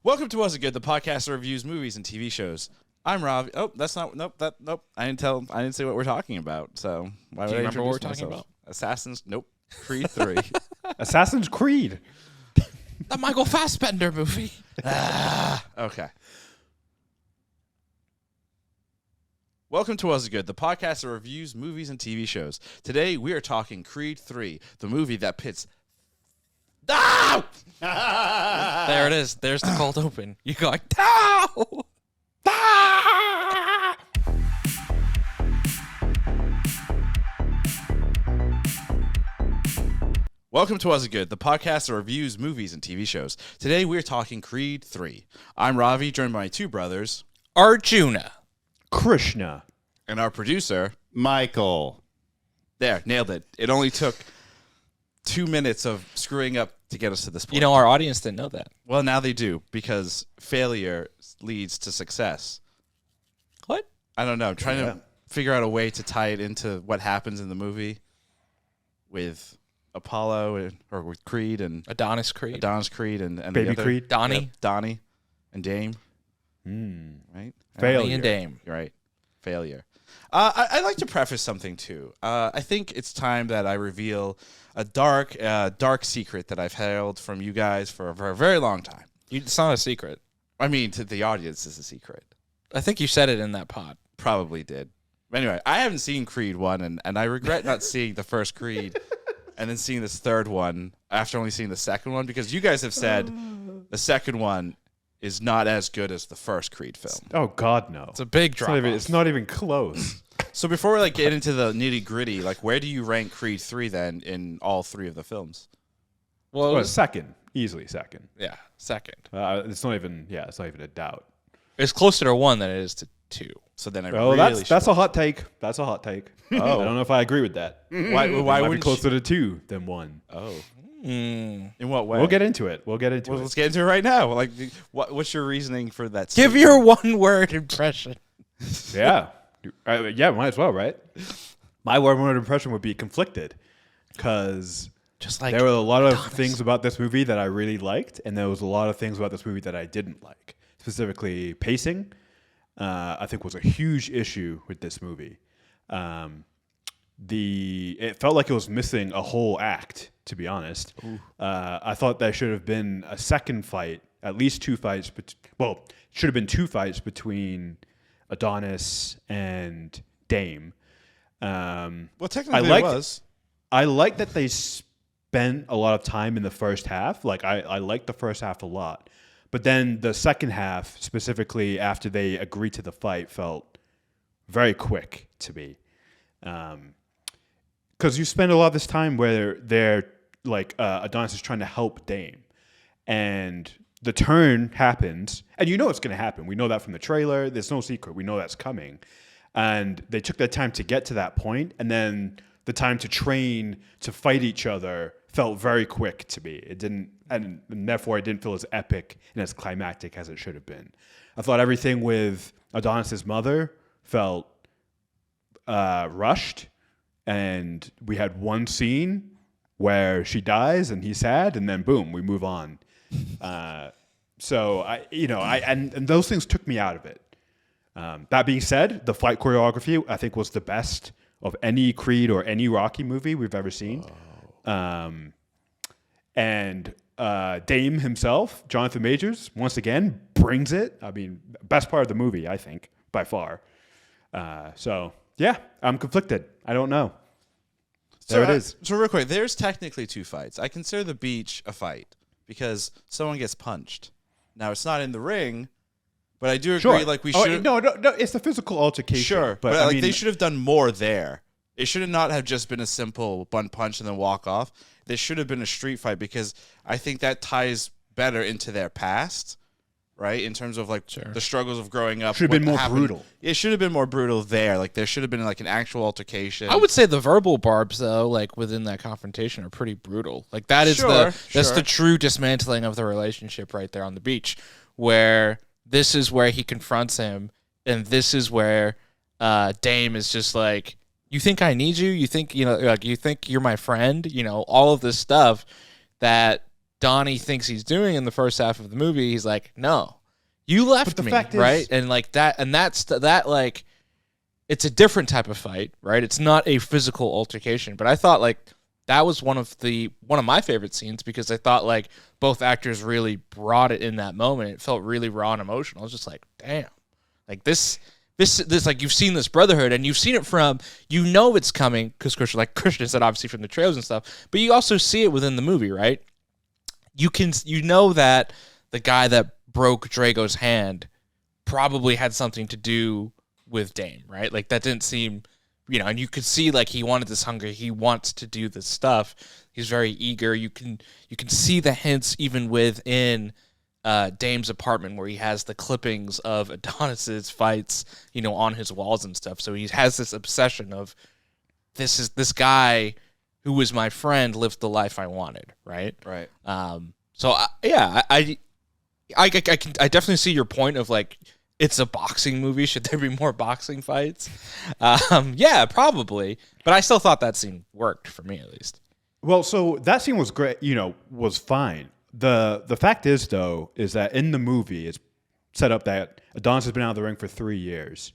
Welcome to Was It Good, the podcast that reviews movies and TV shows. I'm Rob. Oh, that's not. Nope. Nope. I didn't say what we're talking about. So why would I remember what we're introduce talking myself? Assassins. Nope. Creed 3. Assassin's Creed. The Michael Fassbender movie. Okay. Welcome to Was It Good, the podcast that reviews movies and TV shows. Today we are talking Creed 3, the movie that pits. Ah! There it is. There's the cold open. You go like, "Ow!" Ah! Welcome to Was It Good, the podcast that reviews movies and TV shows. Today we're talking Creed 3. I'm Ravi, joined by my two brothers, Arjuna. Krishna. and our producer. Michael. There, nailed it. It only took 2 minutes of screwing up to get us to this point. You know, our audience didn't know that. Well, now they do, because failure leads to success. What? I don't know. I'm trying to figure out a way to tie it into what happens in the movie with Apollo or with Creed and Adonis Creed. Adonis Creed and Baby the other, Creed. Donnie. Yep, Donnie and Dame. Right? Failure. Donnie and Dame. You're right. Failure. I'd like to preface something, too. I think it's time that I reveal a dark secret that I've held from you guys for a very long time. It's not a secret. I mean, to the audience, it's a secret. I think you said it in that pod. Probably did. Anyway, I haven't seen Creed 1, and I regret not seeing the first Creed and then seeing this third one after only seeing the second one, because you guys have said the second one is not as good as the first Creed film. Oh God, no! It's a big drop. It's not even close. So before we get into the nitty gritty, where do you rank Creed 3 then in all three of the films? Well, Well, second, easily second. yeah, second. It's not even. Yeah, it's not even a doubt. It's closer to 1 than it is to 2. So then I Oh, really that's a hot take. That's a hot take. Oh. I don't know if I agree with that. why Might be wouldn't closer to 2 than 1. Oh, Mm. in what way? We'll get into it. Let's get into it right now. What's your reasoning for that? Give statement? your one-word impression. Yeah, yeah. Might as well, right? My one-word impression would be conflicted, because Just like there were a lot of Adonis. things about this movie that I really liked, and there was a lot of things about this movie that I didn't like. Specifically, pacing, I think, was a huge issue with this movie. It felt like it was missing a whole act, to be honest. I thought there should have been a second fight, at least two fights. Should have been two fights between Adonis and Dame. Well, technically liked- it was. I like that they spent a lot of time in the first half. I liked the first half a lot. But then the second half, specifically after they agreed to the fight, felt very quick to me. Because you spend a lot of this time where they're Adonis is trying to help Dame, and the turn happens, and you know it's going to happen. We know that from the trailer. There's no secret. We know that's coming, and they took their time to get to that point, and then the time to train to fight each other felt very quick to me. It didn't, and therefore it didn't feel as epic and as climactic as it should have been. I thought everything with Adonis's mother felt rushed. And we had one scene where she dies and he's sad, and then boom, we move on. So and those things took me out of it. That being said, the fight choreography I think was the best of any Creed or any Rocky movie we've ever seen. And Dame himself, Jonathan Majors, once again brings it. I mean, best part of the movie, I think, by far. So yeah, I'm conflicted. I don't know. There it is. So real quick, there's technically two fights. I consider the beach a fight because someone gets punched. Now, it's not in the ring, but I do agree. Sure. We should. No. It's the physical altercation. Sure, but I mean, they should have done more there. It should not have just been a simple one punch and then walk off. There should have been a street fight, because I think that ties better into their past, right? In terms of the struggles of growing up. Should have been what more happened. brutal. It should have been more brutal there. There should have been an actual altercation. I would say the verbal barbs, though, within that confrontation, are pretty brutal. That is that's the true dismantling of the relationship right there on the beach, where this is where he confronts him, and this is where Dame is just like, you think I need you? You think you think you're my friend? All of this stuff that Donnie thinks he's doing in the first half of the movie. He's like, no, you left the me, fact right? is- And like that, and that like, it's a different type of fight, right? It's not a physical altercation, but I thought like that was one of my favorite scenes because I thought like both actors really brought it in that moment. It felt really raw and emotional. I was just like, damn, like this like you've seen this brotherhood and you've seen it from, it's coming because Christian said obviously from the trailers and stuff, but you also see it within the movie, right? You know that the guy that broke Drago's hand probably had something to do with Dame, right? Like that didn't seem, and you could see like he wanted this hunger. He wants to do this stuff. He's very eager. You can see the hints even within Dame's apartment where he has the clippings of Adonis's fights, on his walls and stuff. So he has this obsession of this guy who was my friend lived the life I wanted, right? Right. So I definitely see your point of like it's a boxing movie. Should there be more boxing fights? Yeah, probably. But I still thought that scene worked for me at least. Well, so that scene was great, was fine. The fact is, though, is that in the movie, it's set up that Adonis has been out of the ring for 3 years.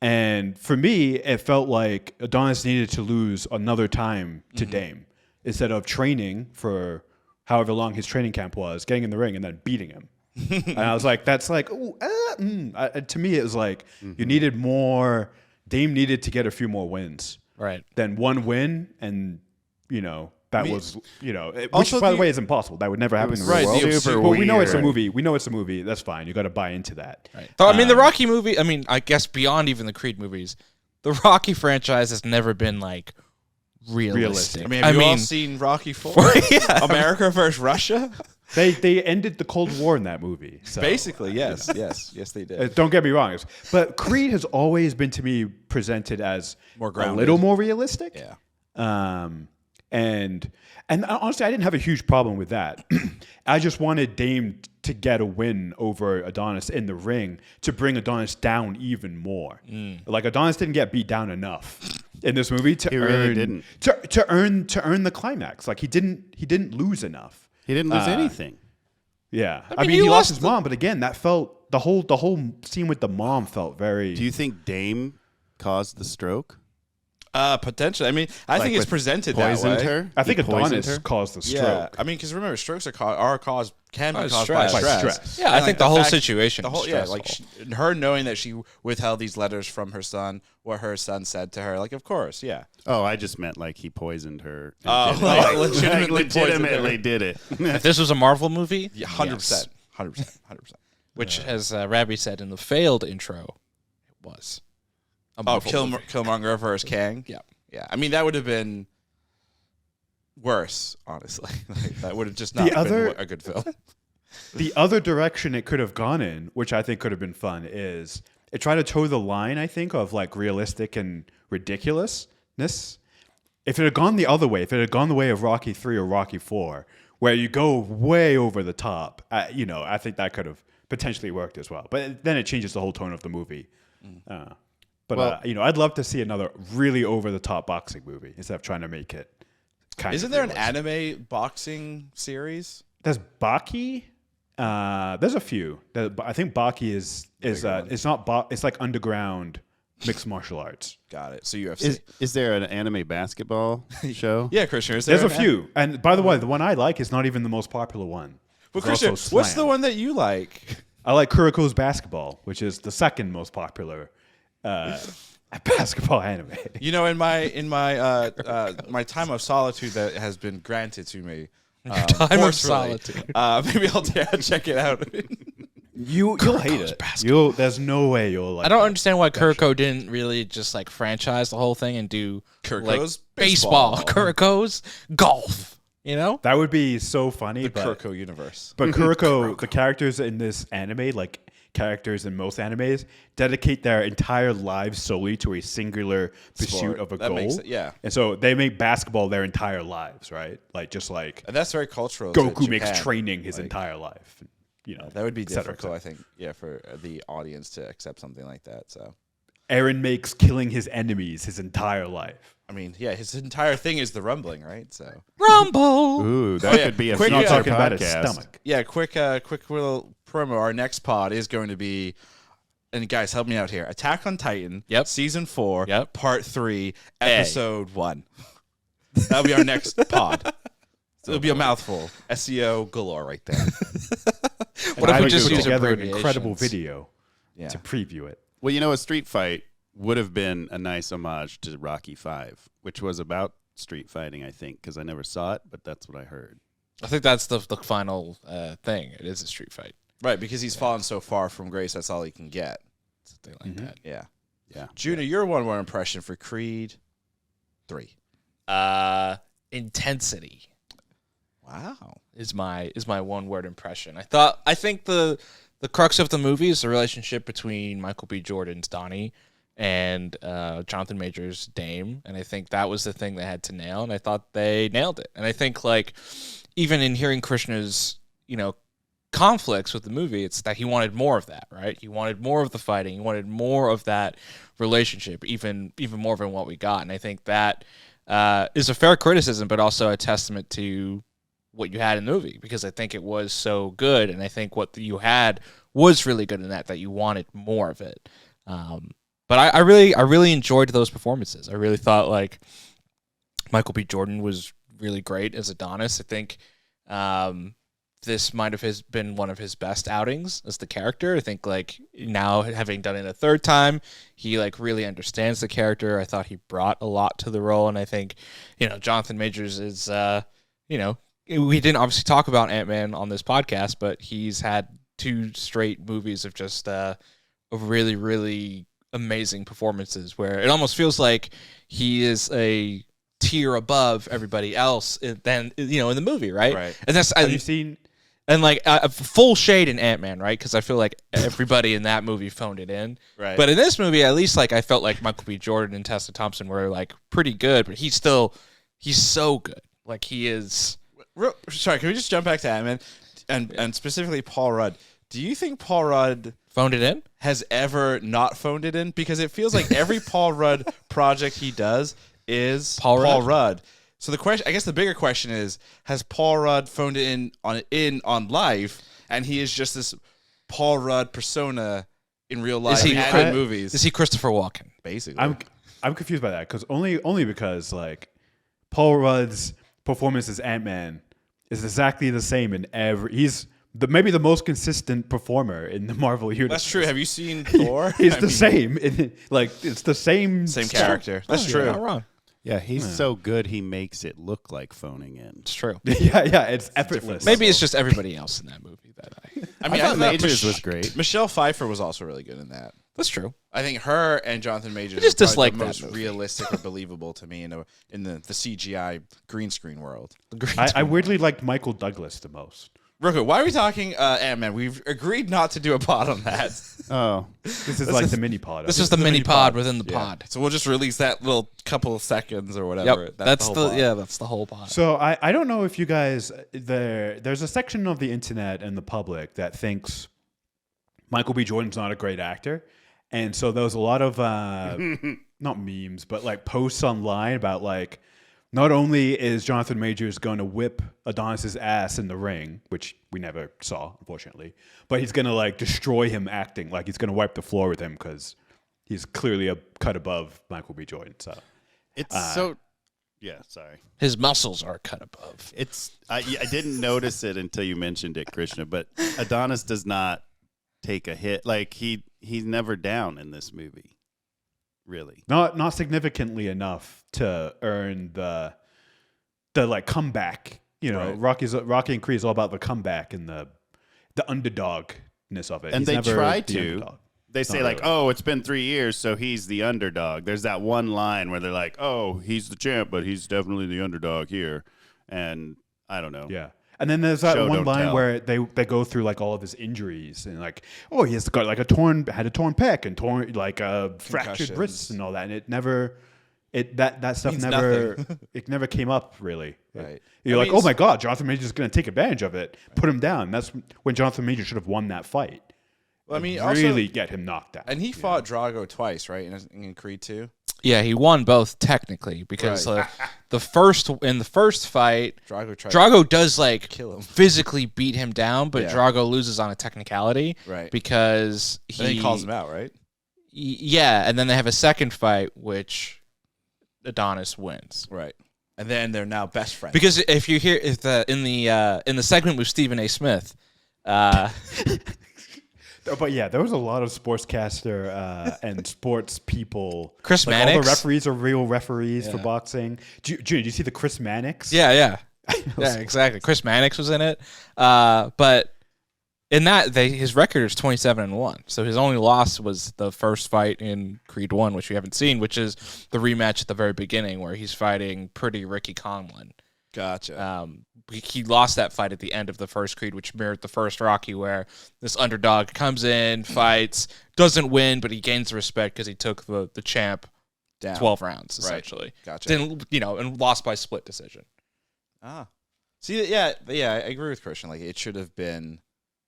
And for me, it felt like Adonis needed to lose another time to Dame instead of training for however long his training camp was, getting in the ring and then beating him. And I was like, that's like, to me, it was like you needed more. Dame needed to get a few more wins. Right. Than one win. And, was, which, Also by the way, is impossible. That would never happen in the real world. Super But we know it's a weird. movie. We know it's a movie. That's fine. You got to buy into that. Right. So, the Rocky movie, I guess beyond even the Creed movies, the Rocky franchise has never been like realistic. I mean, have you all seen Rocky IV? Yeah. America versus Russia? They ended the Cold War in that movie. So. Basically, yes. Yes, they did. Don't get me wrong. But Creed has always been, to me, presented as More a grounded. little more realistic. Yeah. And honestly, I didn't have a huge problem with that. I just wanted Dame to get a win over Adonis in the ring to bring Adonis down even more. Like Adonis didn't get beat down enough in this movie to earn the climax. Like he didn't lose enough. He didn't lose anything. Yeah, mean, he you lost lost his mom, but again, that felt the whole scene with the mom felt very. Do you think Dame caused the stroke? Potentially. I mean, I think it's with presented that poisoned way. her? I think He poisoned Adonis her? caused the stroke. Yeah, I mean, because remember, strokes can be caused by stress. stress. Yeah, I And, think the the whole fact- situation the whole is yeah, stressful. like her knowing that she withheld these letters from her son, what her son said to her, like, of course, yeah. Oh, I just meant like he poisoned her. Oh, Like, legitimately legitimately did it. If this was a Marvel movie, Yeah, 100%, 100%. which, as Rabbi said in the failed intro, it was. A Oh, Marvel movie. Killmonger versus Kang. Yeah. Yeah, I mean that would have been worse, honestly. Like, that would have just not been a good film. The other direction it could have gone in, which I think could have been fun, is it tried to toe the line, I think, of like realistic and ridiculousness. If it had gone the other way, if it had gone the way of Rocky 3 or Rocky 4, where you go way over the top, I think that could have potentially worked as well. But then it changes the whole tone of the movie. I'd love to see another really over the top boxing movie instead of trying to make it kind Isn't of there an realistic. anime boxing series? There's Baki. There's a few. I think Baki is it's not it's like underground mixed martial arts. Got it. So UFC. Is there an anime basketball show? Yeah, Christian. Is there There's a an few. And by the way, the one I like is not even the most popular one. But It's Christian, also what's Slam. the one that you like? I like Kuriko's Basketball, which is the second most popular basketball anime. You know, in my my time of solitude that has been granted to me. Time of forcefully, solitude. Maybe I'll check it out. You'll hate it. There's no way you'll like I don't it. understand why Kuriko didn't really just like franchise the whole thing and do Kuriko's like, baseball, baseball. Kuriko's golf. You know, That would be so funny. The but Kuroko universe. But Kuriko, the characters in this anime, like characters in most animes, dedicate their entire lives solely to a singular pursuit Sport. of a That goal. makes it- yeah. And so they make basketball their entire lives, right? Like just like And that's very cultural. to Goku makes Japan. training his Like, entire life. You know, That would be et cetera, et difficult, cetera. I think, for the audience to accept something like that. So Aaron makes killing his enemies his entire life. I mean, yeah, his entire thing is the rumbling, right? So Rumble. Ooh, that yeah. could be a Quick, Not future talking about his podcast. stomach. yeah, quick little promo. Our next pod is going to be, and guys, help me out here. Attack on Titan. Yep. Season 4. Yep. Part 3. Episode 1. That'll be our next pod. It'll be a mouthful. SEO galore right there. What if we just put use together an abbreviations? incredible video Yeah. to preview it? Well, you know, a street fight would have been a nice homage to Rocky V, which was about street fighting, I think, because I never saw it, but that's what I heard. I think that's the final thing. It is a street fight. Right, because he's fallen so far from grace, that's all he can get. Something like that. Yeah. Yeah. Junior, your one word impression for Creed 3. Intensity Wow. is my one word impression. I think the crux of the movie is the relationship between Michael B. Jordan's Donnie and Jonathan Majors' Dame, and I think that was the thing they had to nail, and I thought they nailed it. And I think like even in hearing Krishna's conflicts with the movie, it's that he wanted more of that, right? He wanted more of the fighting, he wanted more of that relationship, even more than what we got. And I think that is a fair criticism, but also a testament to what you had in the movie, because I think it was so good, and I think what you had was really good in that you wanted more of it. But I really enjoyed those performances. I really thought like Michael B. Jordan was really great as Adonis. I think this might have been one of his best outings as the character. I think like now having done it a third time, he like really understands the character. I thought he brought a lot to the role, and I think Jonathan Majors is we didn't obviously talk about Ant-Man on this podcast, but he's had 2 straight movies of just of really, really amazing performances where it almost feels like he is a tier above everybody else than in the movie, right? Right. And that's Have you seen? and like full shade in Ant-Man, right? Because I feel like everybody in that movie phoned it in. Right. But in this movie, at least like I felt like Michael B. Jordan and Tessa Thompson were like pretty good, but he's so good. Like he is. Sorry, can we just jump back to Ant-Man and specifically Paul Rudd? Do you think Paul Rudd Phoned it in? has ever not phoned it in? Because it feels like every Paul Rudd project he does is Paul Rudd. So the question, I guess, the bigger question is: has Paul Rudd phoned it in on life, and he is just this Paul Rudd persona in real life he and Chris- in movies? Is he Christopher Walken? Basically, I'm confused by that because only because like Paul Rudd's performance as Ant-Man is exactly the same in every. He's maybe the most consistent performer in the Marvel universe. that's true. Have you seen Thor? He's the same. It's the same character. That's true. You're not wrong. Yeah, he's so good he makes it look like phoning in. It's true. Yeah, it's effortless. Maybe it's just everybody else in that movie that I mean, I thought thought Majors was great. Michelle Pfeiffer was also really good in that. That's true. I think her and Jonathan Majors just are probably dislike the that most movie. realistic or believable to me in the CGI green screen world. I weirdly liked Michael Douglas the most. Real quick, why are we talking Ant-Man? We've agreed not to do a pod on that. Oh, This is like the mini pod. This is the mini pod within the pod. So we'll just release that little couple of seconds or whatever. Yep. That's whole pod. that's the whole pod. So I don't know if you guys there's a section of the internet and the public that thinks Michael B. Jordan's not a great actor, and so there was a lot of not memes but like posts online about like not only is Jonathan Majors going to whip Adonis's ass in the ring, which we never saw unfortunately, but he's going to like destroy him acting, like he's going to wipe the floor with him because he's clearly a cut above Michael B. Jordan. So it's so. Yeah, sorry. His muscles are cut above. I didn't notice it until you mentioned it, Krishna. But Adonis does not take a hit. Like he's never down in this movie. Really, not significantly enough to earn the like comeback. You know, Right. Rocky and Creed is all about the comeback and the underdogness of it. and He's they never try the to. underdog. They say Not like, really. "Oh, it's been 3 years, so he's the underdog." There's that one line where they're like, "Oh, he's the champ, but he's definitely the underdog here." And I don't know. Yeah. And then there's that Show, one don't line tell. where they go through like all of his injuries and like, oh, he has got like had a torn pec and torn like fractured Concussions. wrists and all that, and it never that stuff Means never nothing. it never came up really. Right. You're I like, mean, oh my god, Jonathan Majors is going to take advantage of it, put him down. That's when Jonathan Majors should have won that fight. Well, I mean, really also, get him knocked out. and he fought Drago twice, right? In Creed 2. Yeah, he won both technically because Right. the first fight, Drago does like kill him. physically beat him down, but Yeah. Drago loses on a technicality, Right. Because And then he calls him out, right? Yeah, and then they have a second fight which Adonis wins. Right. And then they're now best friends. Because if you hear in the segment with Stephen A. Smith, But yeah, there was a lot of sportscaster and sports people. Chris All the Mannix. referees are real referees for Yeah. boxing. Did you see the Chris Mannix? yeah, exactly. Chris Mannix was in it, but in that his record is 27-1. So his only loss was the first fight in Creed 1, which we haven't seen, which is the rematch at the very beginning where he's fighting pretty Ricky Conlon. Gotcha. He lost that fight at the end of the first Creed, which mirrored the first Rocky, where this underdog comes in, fights, doesn't win, but he gains respect because he took the champ Down. 12 rounds, essentially. Gotcha. Didn't, and lost by split decision. See, yeah, I agree with Christian. Like, it should have been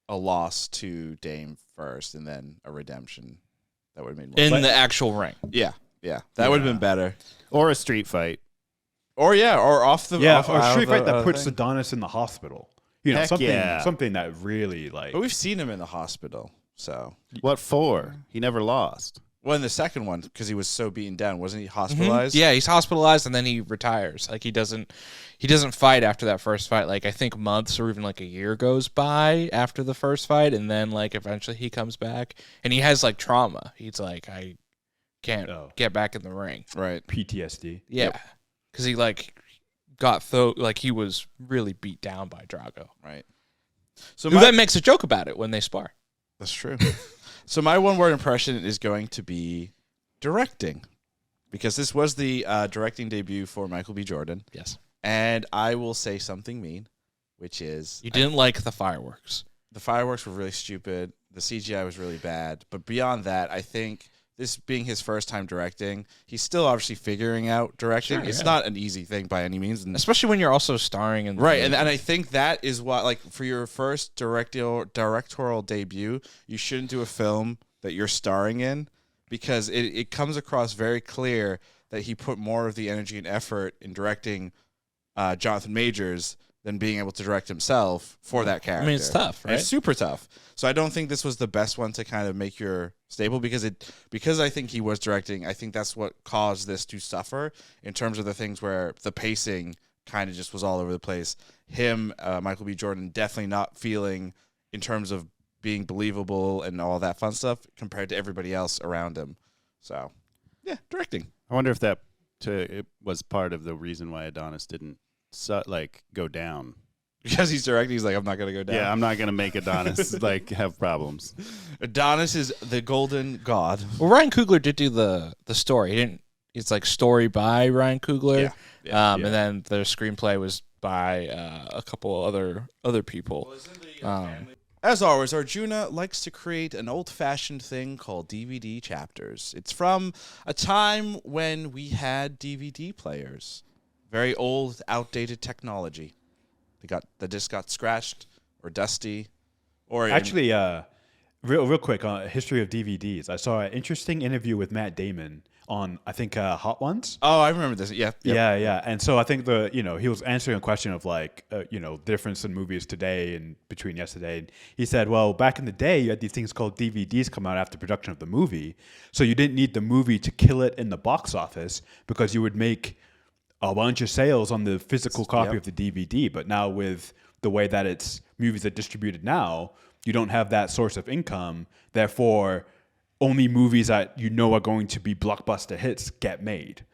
a loss to Dame first and then a redemption. That would have made more In sense. the actual ring. Yeah. That would have been better. Or a street fight. Or off the or out a street of fight the that puts thing. Adonis in the hospital. You know, Heck something yeah. something that really like. But we've seen him in the hospital. So, What for? He never lost. well, in the second one, because he was so beaten down, wasn't he hospitalized? Yeah, he's hospitalized and then he retires. Like he doesn't fight after that first fight. Like I think months or even like a year goes by after the first fight, and then like eventually he comes back and he has like trauma. He's like, I can't get back in the ring. Right. PTSD. Yeah, because he like he was really beat down by Drago. Right. So Who then makes a joke about it when they spar. That's true. So my one-word impression is going to be directing, because this was the directing debut for Michael B. Jordan. Yes. And I will say something mean, which is You didn't like the fireworks. the fireworks were really stupid. The CGI was really bad. But beyond that, I think this being his first time directing, he's still obviously figuring out directing. Sure, it's yeah. not an easy thing by any means. And Especially when you're also starring in the right, movie. and I think that is what, like, for your first directorial debut, you shouldn't do a film that you're starring in, because it comes across very clear that he put more of the energy and effort in directing Jonathan Majors than being able to direct himself for that character. I mean, it's tough, And right? it's super tough. So I don't think this was the best one to kind of make your staple, because I think he was directing. I think that's what caused this to suffer in terms of the things where the pacing kind of just was all over the place. Him, Michael B. Jordan, definitely not feeling in terms of being believable and all that fun stuff compared to everybody else around him. So, yeah, directing. I wonder if it was part of the reason why Adonis didn't go down. Because he's directing, he's like, I'm not going to go down. Yeah, I'm not gonna make Adonis have problems. Adonis is the golden god. Well, Ryan Coogler did do the story. He didn't. It's like story by Ryan Coogler, and then the screenplay was by a couple other people. As always, Arjuna likes to create an old-fashioned thing called DVD chapters. It's from a time when we had DVD players. Very old, outdated technology. The disc got scratched or dusty. Or Actually, real quick on history of DVDs. I saw an interesting interview with Matt Damon on, I think, Hot Ones. Oh, I remember this. Yeah. Yeah. And so I think he was answering a question of difference in movies today and between yesterday. And he said, well, back in the day, you had these things called DVDs come out after production of the movie. So you didn't need the movie to kill it in the box office, because you would make a bunch of sales on the physical copy of the DVD. But now with the way that movies are distributed now, you don't have that source of income. Therefore, only movies that are going to be blockbuster hits get made.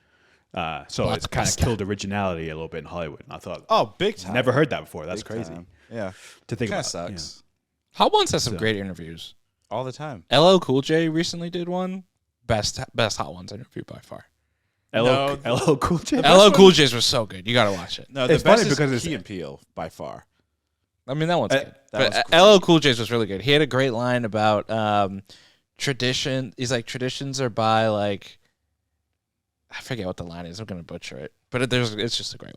So it's kind of killed originality a little bit in Hollywood. And I thought, Oh, big time. never heard that before. That's Big crazy time. Yeah. to think Kind about. of sucks. Hot Ones has some great interviews. All the time. LL Cool J recently did one. Best Hot Ones interview by far. LL Cool J. LL Cool J's was so good. You got to watch it. No, the It's best funny is because it's- Key and Peele by far. I mean, that one's good. that But was LL Cool J's was really good. He had a great line about tradition. He's like, traditions are by like, I forget what the line is. I'm going to butcher it. But it's just a great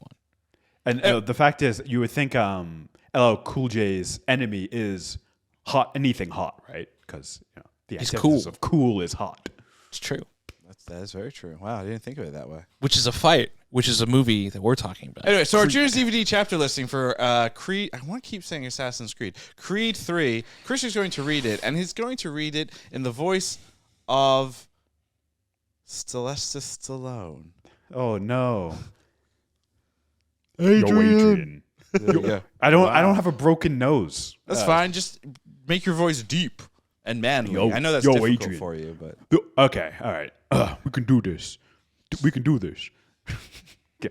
one. And the fact is, you would think LL Cool J's enemy is anything hot, right? because the He's antithesis cool. of cool is hot. It's true. That is very true. Wow, I didn't think of it that way. Which is a fight, which is a movie that we're talking about. Anyway, so our Junior's DVD chapter listing for Creed, I want to keep saying Assassin's Creed. Creed 3, Christian's going to read it, and he's going to read it in the voice of Sylvester Stallone. Oh no, Adrian. Yo, There you go. I don't have a broken nose. That's fine. Just make your voice deep and manly. Yo, I know that's yo, difficult Adrian. for you, but Okay, all right. We can do this. We can do this. Yeah.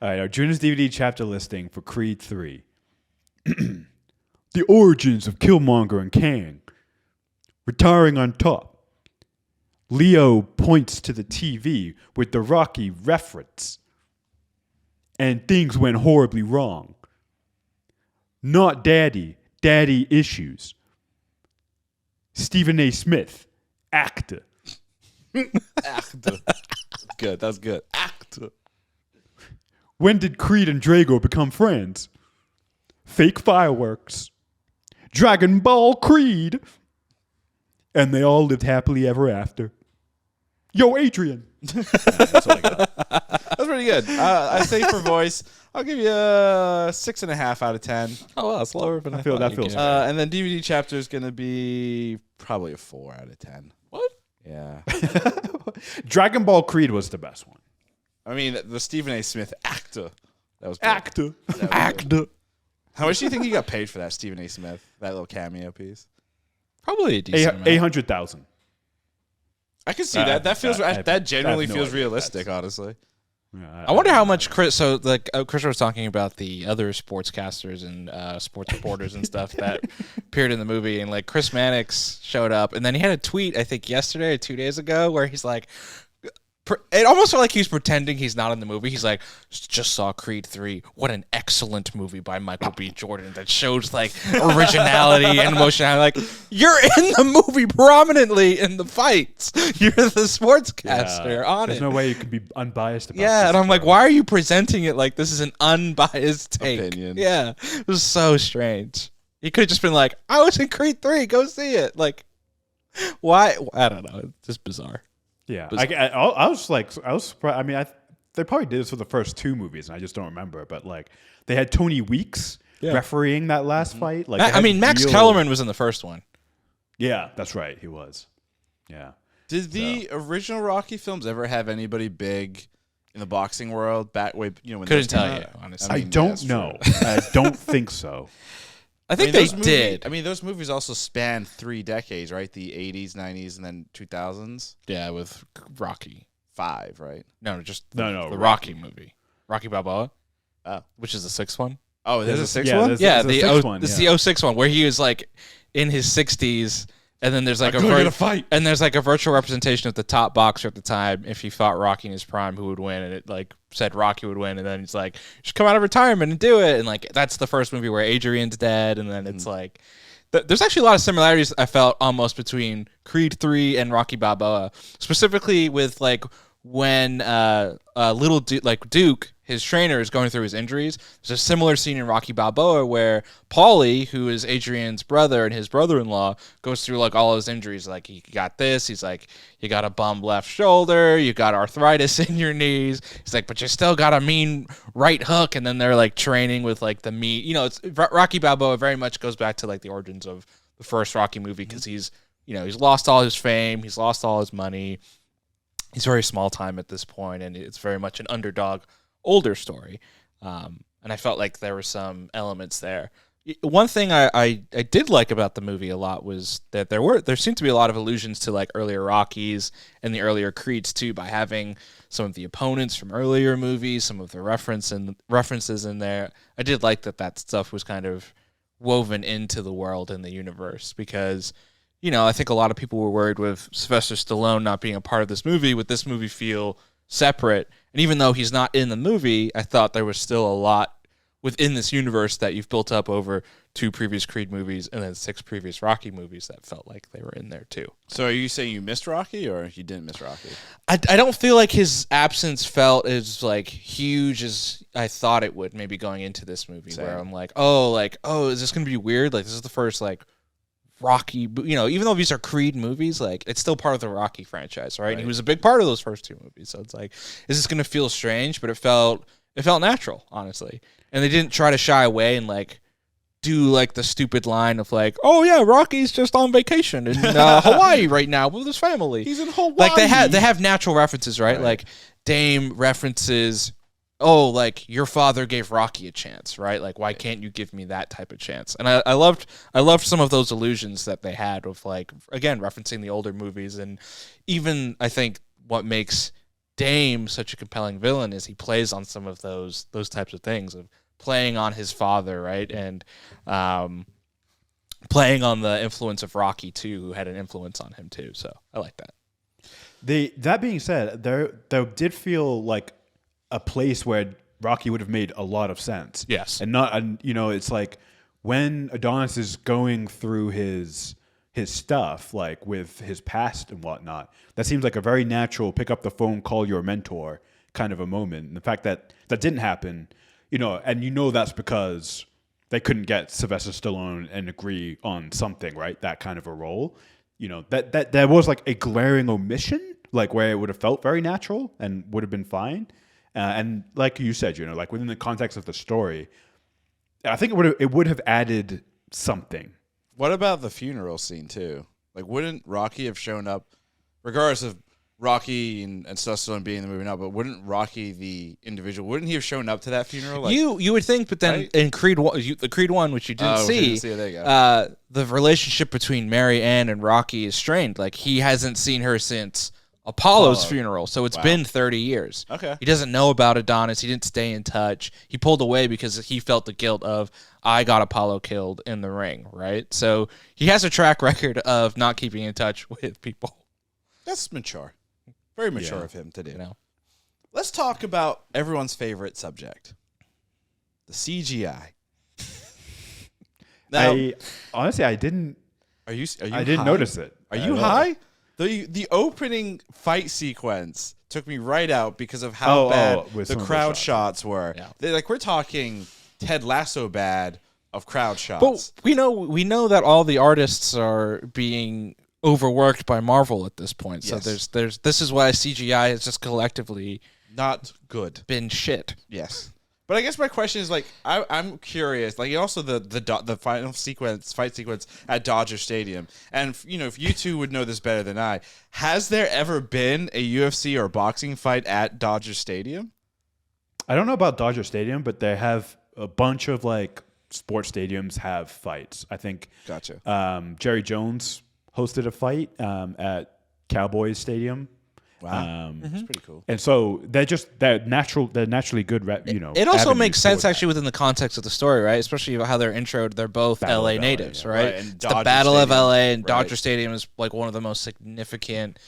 All right, our Junior's DVD chapter listing for Creed 3. The origins of Killmonger and Kang. Retiring on top. Leo points to the TV with the Rocky reference. And things went horribly wrong. Not daddy, daddy issues. Stephen A. Smith, actor. actor. Good. That's good. Actor. When did Creed and Drago become friends? Fake fireworks. Dragon Ball Creed. And they all lived happily ever after. Yo, Adrian. That's all I got. That's pretty good. I say for voice, I'll give you a 6.5 out of 10. Oh, well, it's lower than I feel thought that you'd feels give. fair. And then DVD chapter is going to be probably a 4 out of 10. What? Yeah. Dragon Ball Creed was the best one. I mean, the Stephen A. Smith actor. That was good. Actor. That was Actor. good. How much do you think he got paid for that Stephen A. Smith, that little cameo piece? Probably a decent amount. 800,000. I can see that. That feels that genuinely I have no feels idea. realistic, honestly. Yeah, I wonder how much Chris. So, like, Chris was talking about the other sportscasters and sports reporters and stuff that appeared in the movie, and like Chris Mannix showed up, and then he had a tweet I think yesterday or 2 days ago where he's like, it almost felt like he was pretending he's not in the movie. He's like, just saw Creed 3. What an excellent movie by Michael B. Jordan that shows like originality and emotionality. Like, you're in the movie prominently in the fights. You're the sportscaster on There's it. no way you can be unbiased about Yeah, this, and I'm like, bro. why are you presenting it like this is an unbiased take? Opinion. Yeah, it was so strange. He could have just been like, I was in Creed 3, go see it. Like, why? I don't know. It's just bizarre. Yeah, I was surprised. I mean, they probably did this for the first 2 movies, and I just don't remember. But like, they had Tony Weeks refereeing that last fight. Like, I mean, Max Kellerman was in the first one. Yeah, that's right. He was. Yeah. Did the original Rocky films ever have anybody big in the boxing world back way? When Couldn't those tell came you, out? honestly. I mean, don't that's know. true. I don't think so. I think those they movies- did. I mean, those movies also spanned 3 decades, right? The 80s, 90s, and then 2000s. Yeah, with Rocky. 5, right? No, just No, the Rocky movie. Rocky Balboa, Oh, which is the 6th one. oh, there's a 6th yeah, one. there's- Yeah, the the sixth one, it's yeah. the 06 one where he was like in his 60s, and then there's like I'm gonna fight. and there's like a virtual representation of the top boxer at the time. If he fought Rocky in his prime, who would win? And it like said Rocky would win, and then he's like, "You should come out of retirement and do it." And like that's the first movie where Adrian's dead, and then it's like. There's actually a lot of similarities I felt almost between Creed 3 and Rocky Balboa, specifically with like when little Duke, his trainer, is going through his injuries. There's a similar scene in Rocky Balboa where Paulie, who is Adrian's brother and his brother-in-law, goes through like all his injuries. Like, he got this. He's like, you got a bum left shoulder. You got arthritis in your knees. He's like, but you still got a mean right hook. And then they're like training with like the meat. It's Rocky Balboa very much goes back to like the origins of the first Rocky movie because he's lost all his fame. He's lost all his money. He's very small time at this point, and it's very much an underdog, older story. And I felt like there were some elements there. One thing I did like about the movie a lot was that there seemed to be a lot of allusions to like earlier Rockies and the earlier Creeds too, by having some of the opponents from earlier movies, some of the references in there. I did like that stuff was kind of woven into the world and the universe because. I think a lot of people were worried with Sylvester Stallone not being a part of this movie. Would this movie feel separate? And even though he's not in the movie, I thought there was still a lot within this universe that you've built up over 2 previous Creed movies and then 6 previous Rocky movies that felt like they were in there too. So are you saying you missed Rocky or you didn't miss Rocky? I don't feel like his absence felt as like huge as I thought it would maybe going into this movie. Same. Where I'm like, is this going to be weird? Like, this is the first like Rocky, even though these are Creed movies, like it's still part of the Rocky franchise, right? And he was a big part of those first two movies. So it's like, is this going to feel strange? But it felt natural, honestly. And they didn't try to shy away and like do like the stupid line of like, oh yeah, Rocky's just on vacation in Hawaii right now with his family. He's in Hawaii. Like they have natural references, right? Like Dame references, oh, like your father gave Rocky a chance, right? Like why can't you give me that type of chance? And I loved some of those allusions that they had of like, again, referencing the older movies. And even I think what makes Dame such a compelling villain is he plays on some of those types of things of playing on his father, right? And playing on the influence of Rocky too, who had an influence on him too. So I like that. That being said, there did feel like a place where Rocky would have made a lot of sense. Yes. And it's like when Adonis is going through his stuff, like with his past and whatnot, that seems like a very natural pick up the phone, call your mentor kind of a moment. And the fact that didn't happen, and that's because they couldn't get Sylvester Stallone and agree on something, right? That kind of a role. That there was like a glaring omission, like where it would have felt very natural and would have been fine. And like you said, like within the context of the story, I think it would have added something. What about the funeral scene too? Like, wouldn't Rocky have shown up, regardless of Rocky and Stallone being in the movie now? But wouldn't Rocky, the individual, wouldn't he have shown up to that funeral? Like, you would think, but then in Creed 1, the Creed 1, which you didn't see, there you go. The relationship between Mary Ann and Rocky is strained. Like he hasn't seen her since Apollo's funeral, so it's been 30 years. Okay. He doesn't know about Adonis. He didn't stay in touch. He pulled away because he felt the guilt of, I got Apollo killed in the ring, right? So he has a track record of not keeping in touch with people. That's mature. Very mature of him to do. You know? Let's talk about everyone's favorite subject, the CGI. Now, I didn't. Are you I didn't high? notice it. Are you high? The opening fight sequence took me right out because of how bad the crowd shots were. Yeah. We're talking Ted Lasso bad of crowd shots. But we know that all the artists are being overworked by Marvel at this point. So there's this is why CGI has just collectively not good. Been shit. Yes. But I guess my question is I'm curious. Like also the final fight sequence at Dodger Stadium, and if you two would know this better than I, has there ever been a UFC or boxing fight at Dodger Stadium? I don't know about Dodger Stadium, but they have a bunch of like sports stadiums have fights. I think. Gotcha. Jerry Jones hosted a fight at Cowboys Stadium. Wow, that's pretty cool. And so they're naturally good. It also makes sense actually within the context of the story, right? Especially how they're introed. They're both LA natives, right? And it's the Battle of LA, and Dodger Stadium is like one of the most significant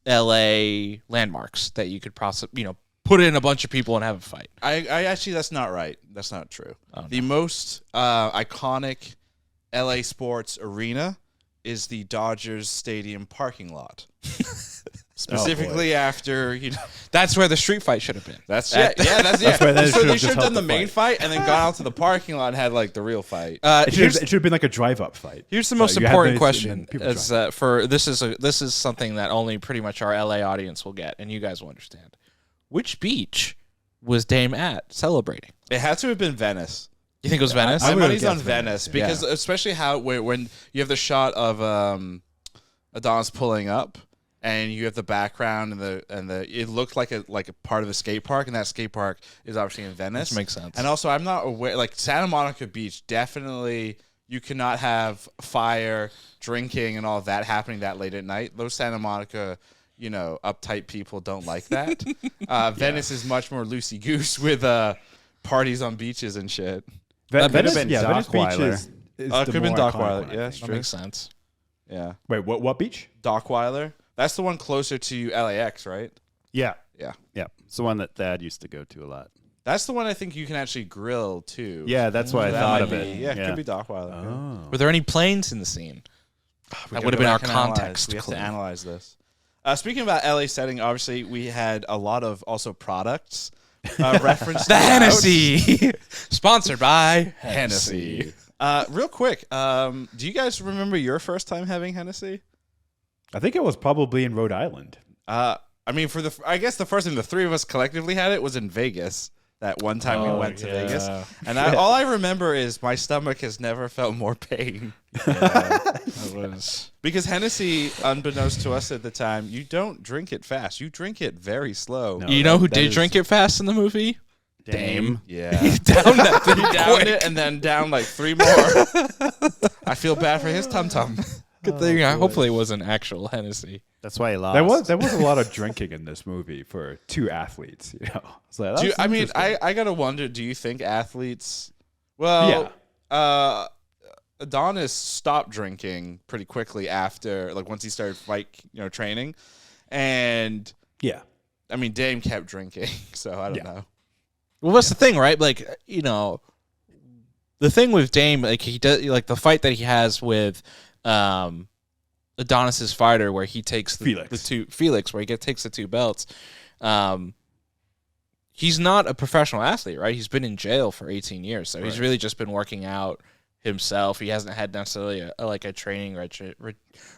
LA landmarks that you could put in a bunch of people and have a fight. I actually, that's not right. That's not true. The most iconic LA sports arena is the Dodgers Stadium parking lot. Specifically after, that's where the street fight should have been. That's where they should have done the main fight and then gone out to the parking lot and had like the real fight. It should have been like a drive-up fight. Here's the most important question: this is something that only pretty much our LA audience will get, and you guys will understand. Which beach was Dame at celebrating? It had to have been Venice. You think it was Venice? My money's on Venice because especially when you have the shot of Adonis pulling up. And you have the background and the it looked like a part of a skate park, and that skate park is obviously in Venice. Which makes sense. And also, I'm not aware, like Santa Monica Beach, definitely you cannot have fire, drinking, and all of that happening that late at night. Those Santa Monica, uptight people don't like that. Venice is much more loosey goose with parties on beaches and shit. Venice Beach is It could have been Dockweiler. Yeah, that makes sense. Yeah. Wait, what beach? Dockweiler. That's the one closer to LAX, right? Yeah. Yeah. Yeah. It's the one that Thad used to go to a lot. That's the one I think you can actually grill too. Yeah, that's why I thought of it. Yeah, it could be Dockweiler. Oh. Were there any planes in the scene? That would have been our context. We have to analyze this. Speaking about LA setting, obviously we had a lot of also products referenced. The Hennessy, sponsored by Hennessy. Real quick, do you guys remember your first time having Hennessy? I think it was probably in Rhode Island. I mean, I guess the first time the three of us collectively had it was in Vegas. That one time we went to Vegas, and all I remember is my stomach has never felt more pain. Because Hennessy, unbeknownst to us at the time, you don't drink it fast. You drink it very slow. No, you know who did drink it fast in the movie? Dame. Yeah. He downed that thing downed it and then down like 3 more. I feel bad for his tum-tum. Good thing. Hopefully it wasn't actual Hennessy. That's why he lost. There was a lot of drinking in this movie for two athletes. You know, so I gotta wonder. Do you think athletes? Well, Adonis stopped drinking pretty quickly after, like, once he started training, and I mean, Dame kept drinking, so I don't know. Well, what's the thing, right? Like, the thing with Dame, like, he does, like, the fight that he has with Adonis's fighter, where he takes Felix, where he takes the 2 belts. He's not a professional athlete, right? He's been in jail for 18 years, so he's really just been working out himself. He hasn't had necessarily a training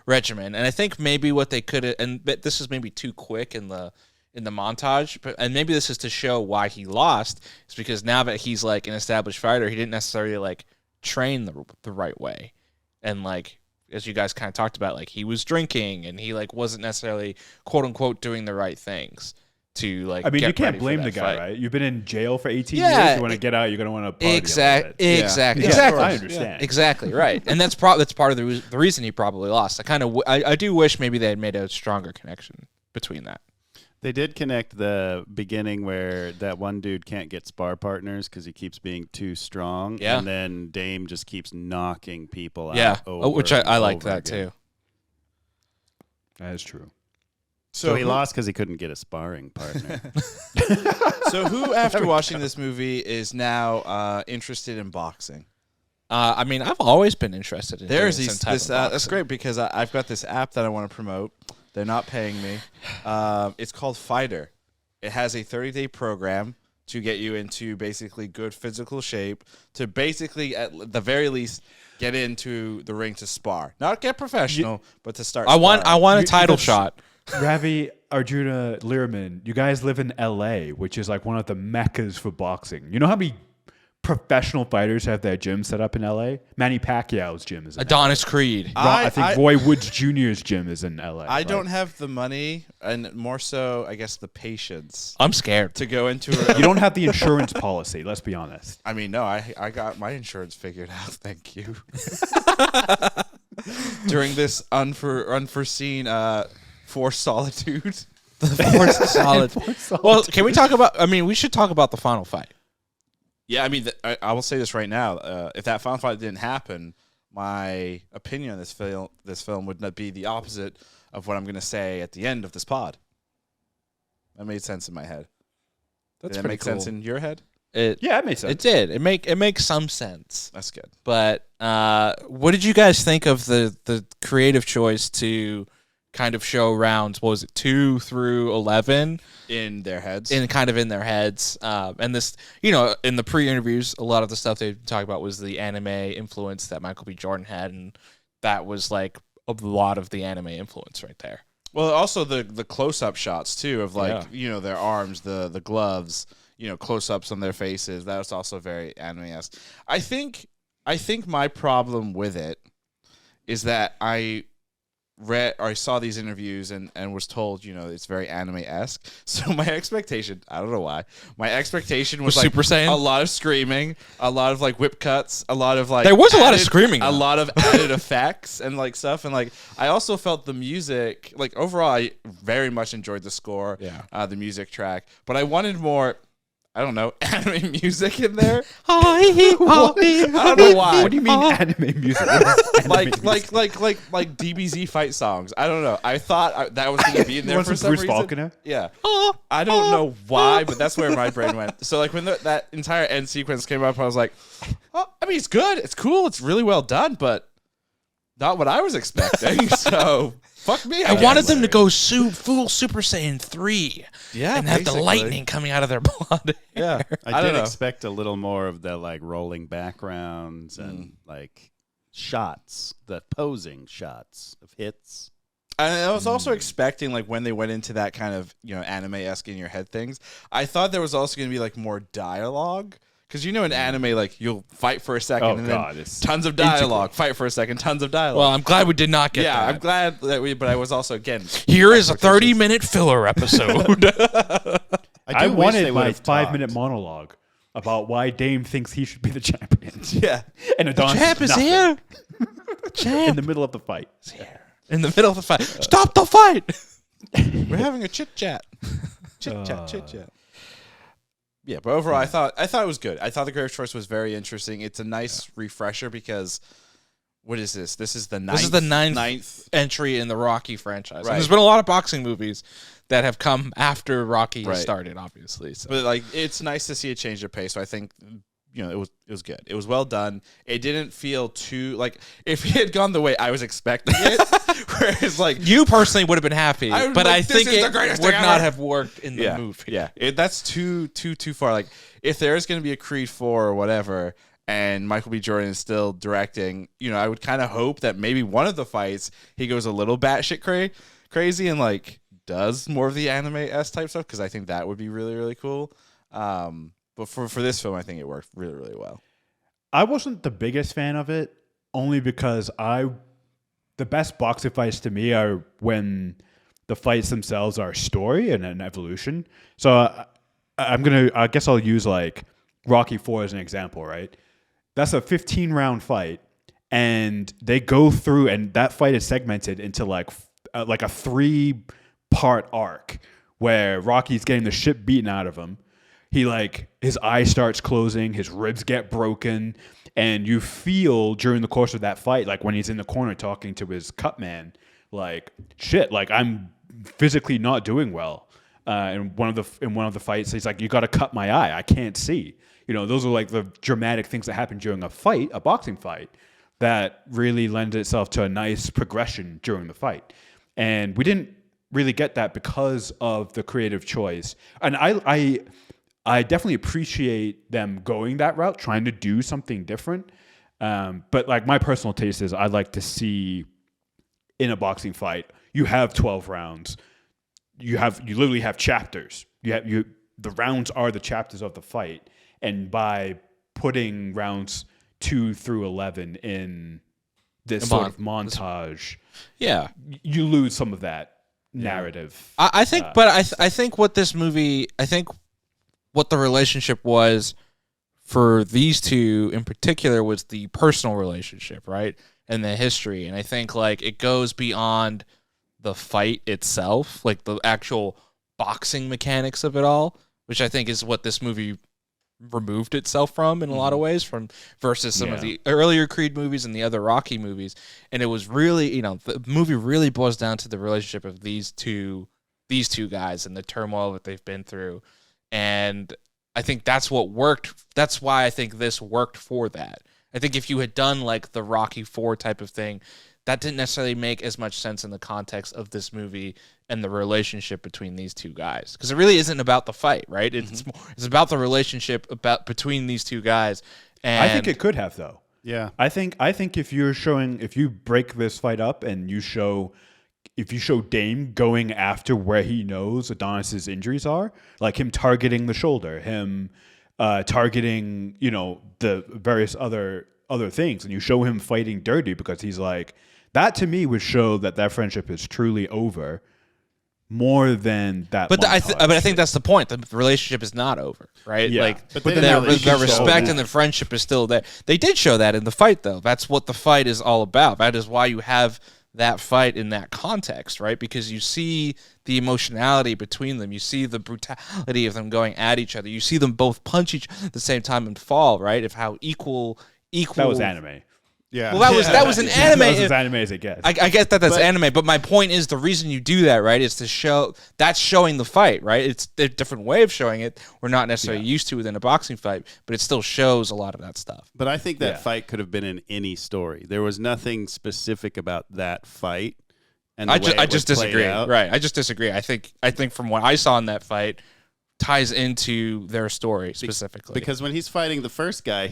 regimen. And I think maybe what they could, and this is maybe too quick in the montage, and maybe this is to show why he lost, is because now that he's like an established fighter, he didn't necessarily like train the right way, and like, as you guys kind of talked about, like, he was drinking and he like wasn't necessarily quote unquote doing the right things to like. I mean, get you can't ready for blame that the guy, fight. right? You've been in jail for 18 years. You want to get out. You're going to want to party. Exactly. I understand. Exactly right, and that's part of the reason he probably lost. I do wish maybe they had made a stronger connection between that. They did connect the beginning where that one dude can't get spar partners because he keeps being too strong. Yeah. And then Dame just keeps knocking people out. Yeah. Which I like over that again. too. That is true. So he lost because he couldn't get a sparring partner. So who, after watching this movie, is now interested in boxing? I mean, I've always been interested in There's doing this. some type of boxing. That's great because I've got this app that I want to promote. They're not paying me. It's called Fighter. It has a 30-day program to get you into basically good physical shape, to basically, at the very least, get into the ring to spar. Not get professional, but to start sparring. I want a title shot. Ravi, Arjuna, Learman, you guys live in LA, which is like one of the meccas for boxing. You know how many professional fighters have their gym set up in LA? Manny Pacquiao's gym is in Adonis Creed. I think Roy Woods Jr.'s gym is in LA. I don't have the money, and more so, I guess, the patience I'm scared to go into You don't have the insurance policy, let's be honest. I mean, no, I got my insurance figured out. Thank you. During this unforeseen forced solitude. solid. Well, can we talk about? I mean, we should talk about the final fight. Yeah, I mean, I will say this right now. If that final fight didn't happen, my opinion on this film would not be the opposite of what I'm going to say at the end of this pod. That made sense in my head. Did that make sense in your head? It made sense. It did. It makes some sense. That's good. But what did you guys think of the creative choice to kind of show rounds? What was it, 2 through 11 in their heads? In their heads. And this, in the pre-interviews, a lot of the stuff they talked about was the anime influence that Michael B. Jordan had, and that was like a lot of the anime influence right there. Well, also the close-up shots too of their arms, the gloves, close-ups on their faces. That was also very anime-esque. I think my problem with it is that I saw these interviews and was told, it's very anime-esque. So my expectation, I don't know why, my expectation was like Super Saiyan? A lot of screaming, a lot of like whip cuts, a lot of like there was a lot of screaming, a lot of added effects and like stuff. And like I also felt the music, like overall I very much enjoyed the score, the music track, but I wanted more, I don't know, anime music in there. I don't know why. What do you mean anime music? Like DBZ fight songs. I don't know. I thought that was going to be in there for some Bruce reason. Faulconer? Yeah. I don't know why, but that's where my brain went. So like when that entire end sequence came up, I was like, I mean, it's good. It's cool. It's really well done, but not what I was expecting. So Fuck me. I wanted them to go full Super Saiyan 3. Yeah, and have the basically. lightning coming out of their blood. Yeah. I don't did know. expect a little more of the like rolling backgrounds and like shots, the posing shots of hits. I was also expecting, like, when they went into that kind of, anime-esque in your head things, I thought there was also going to be, like, more dialogue. Because, in anime, like, you'll fight for a second and then tons of dialogue. Fight for a second, tons of dialogue. Well, I'm glad we did not get that. Yeah, I'm glad that but I was also, again... Here is a 30-minute filler episode. I wish wanted they my would've 5-minute talked. monologue about why Dame thinks he should be the champion. Yeah. And Adonis Champ is nothing here. in Champ the middle of the fight. in the middle of the fight. Stop the fight. We're having a chit-chat. Chit-chat. Yeah, but overall, I thought it was good. I thought the creative choice was very interesting. It's a nice refresher because... What is this? This is the ninth entry in the Rocky franchise. Right. And there's been a lot of boxing movies that have come after Rocky Right. started, obviously. So. But like, it's nice to see a change of pace. So I think it was good. It was well done. It didn't feel too like if it had gone the way I was expecting it. Whereas like You personally would have been happy, but I "This think is the it greatest would thing not ever." have worked in the movie. Yeah, that's too far. Like if there is going to be a Creed 4 or whatever, and Michael B. Jordan is still directing, I would kind of hope that maybe one of the fights he goes a little batshit crazy and like does more of the anime-esque type stuff because I think that would be really, really cool. But for this film, I think it worked really, really well. I wasn't the biggest fan of it, only because the best boxing fights to me are when the fights themselves are a story and an evolution. So I guess I'll use like Rocky 4 as an example, right? That's a 15-round fight, and they go through, and that fight is segmented into like a 3-part arc where Rocky's getting the shit beaten out of him. He his eye starts closing, his ribs get broken, and you feel during the course of that fight, like when he's in the corner talking to his cut man, like shit, like I'm physically not doing well. In one of the fights, he's like, "You got to cut my eye. I can't see." Those are like the dramatic things that happen during a boxing fight, that really lend itself to a nice progression during the fight. And we didn't really get that because of the creative choice. And I definitely appreciate them going that route, trying to do something different. But like my personal taste is I'd like to see in a boxing fight, you have 12 rounds. You literally have chapters. The rounds are the chapters of the fight. And by putting rounds 2 through 11 in this sort of montage, you lose some of that narrative. I think, but I think what this movie, what the relationship was for these two in particular was the personal relationship, right? And the history. And I think like it goes beyond the fight itself, like the actual boxing mechanics of it all, which I think is what this movie removed itself from in a lot of ways versus some of the earlier Creed movies and the other Rocky movies. And it was really, the movie really boils down to the relationship of these two guys and the turmoil that they've been through. And I think that's what worked. That's why I think this worked for that. I think if you had done like the Rocky 4 type of thing, that didn't necessarily make as much sense in the context of this movie and the relationship between these two guys. Because it really isn't about the fight, right? It's about the relationship between these two guys. And I think it could have, though. Yeah. I think if you break this fight up and you show Dame going after where he knows Adonis's injuries are, like him targeting the shoulder, him targeting, the various other things, and you show him fighting dirty because he's like, that to me would show that friendship is truly over more than that. But I think that's the point. The relationship is not over, right? Yeah. Like, But their respect and the friendship is still there. They did show that in the fight, though. That's what the fight is all about. That is why you have that fight in that context, right? Because you see the emotionality between them. You see the brutality of them going at each other. You see them both punch each other at the same time and fall, right? Of how equal. That was anime. Yeah. Well, that was an anime. That was as anime as it gets. I get that's anime, but my point is the reason you do that, right, is to show that's showing the fight, right? It's a different way of showing it. We're not necessarily used to within a boxing fight, but it still shows a lot of that stuff. But I think that fight could have been in any story. There was nothing specific about that fight And I the way I it just was played disagree. out. Right. I just disagree. I think from what I saw in that fight ties into their story specifically. Because when he's fighting the first guy,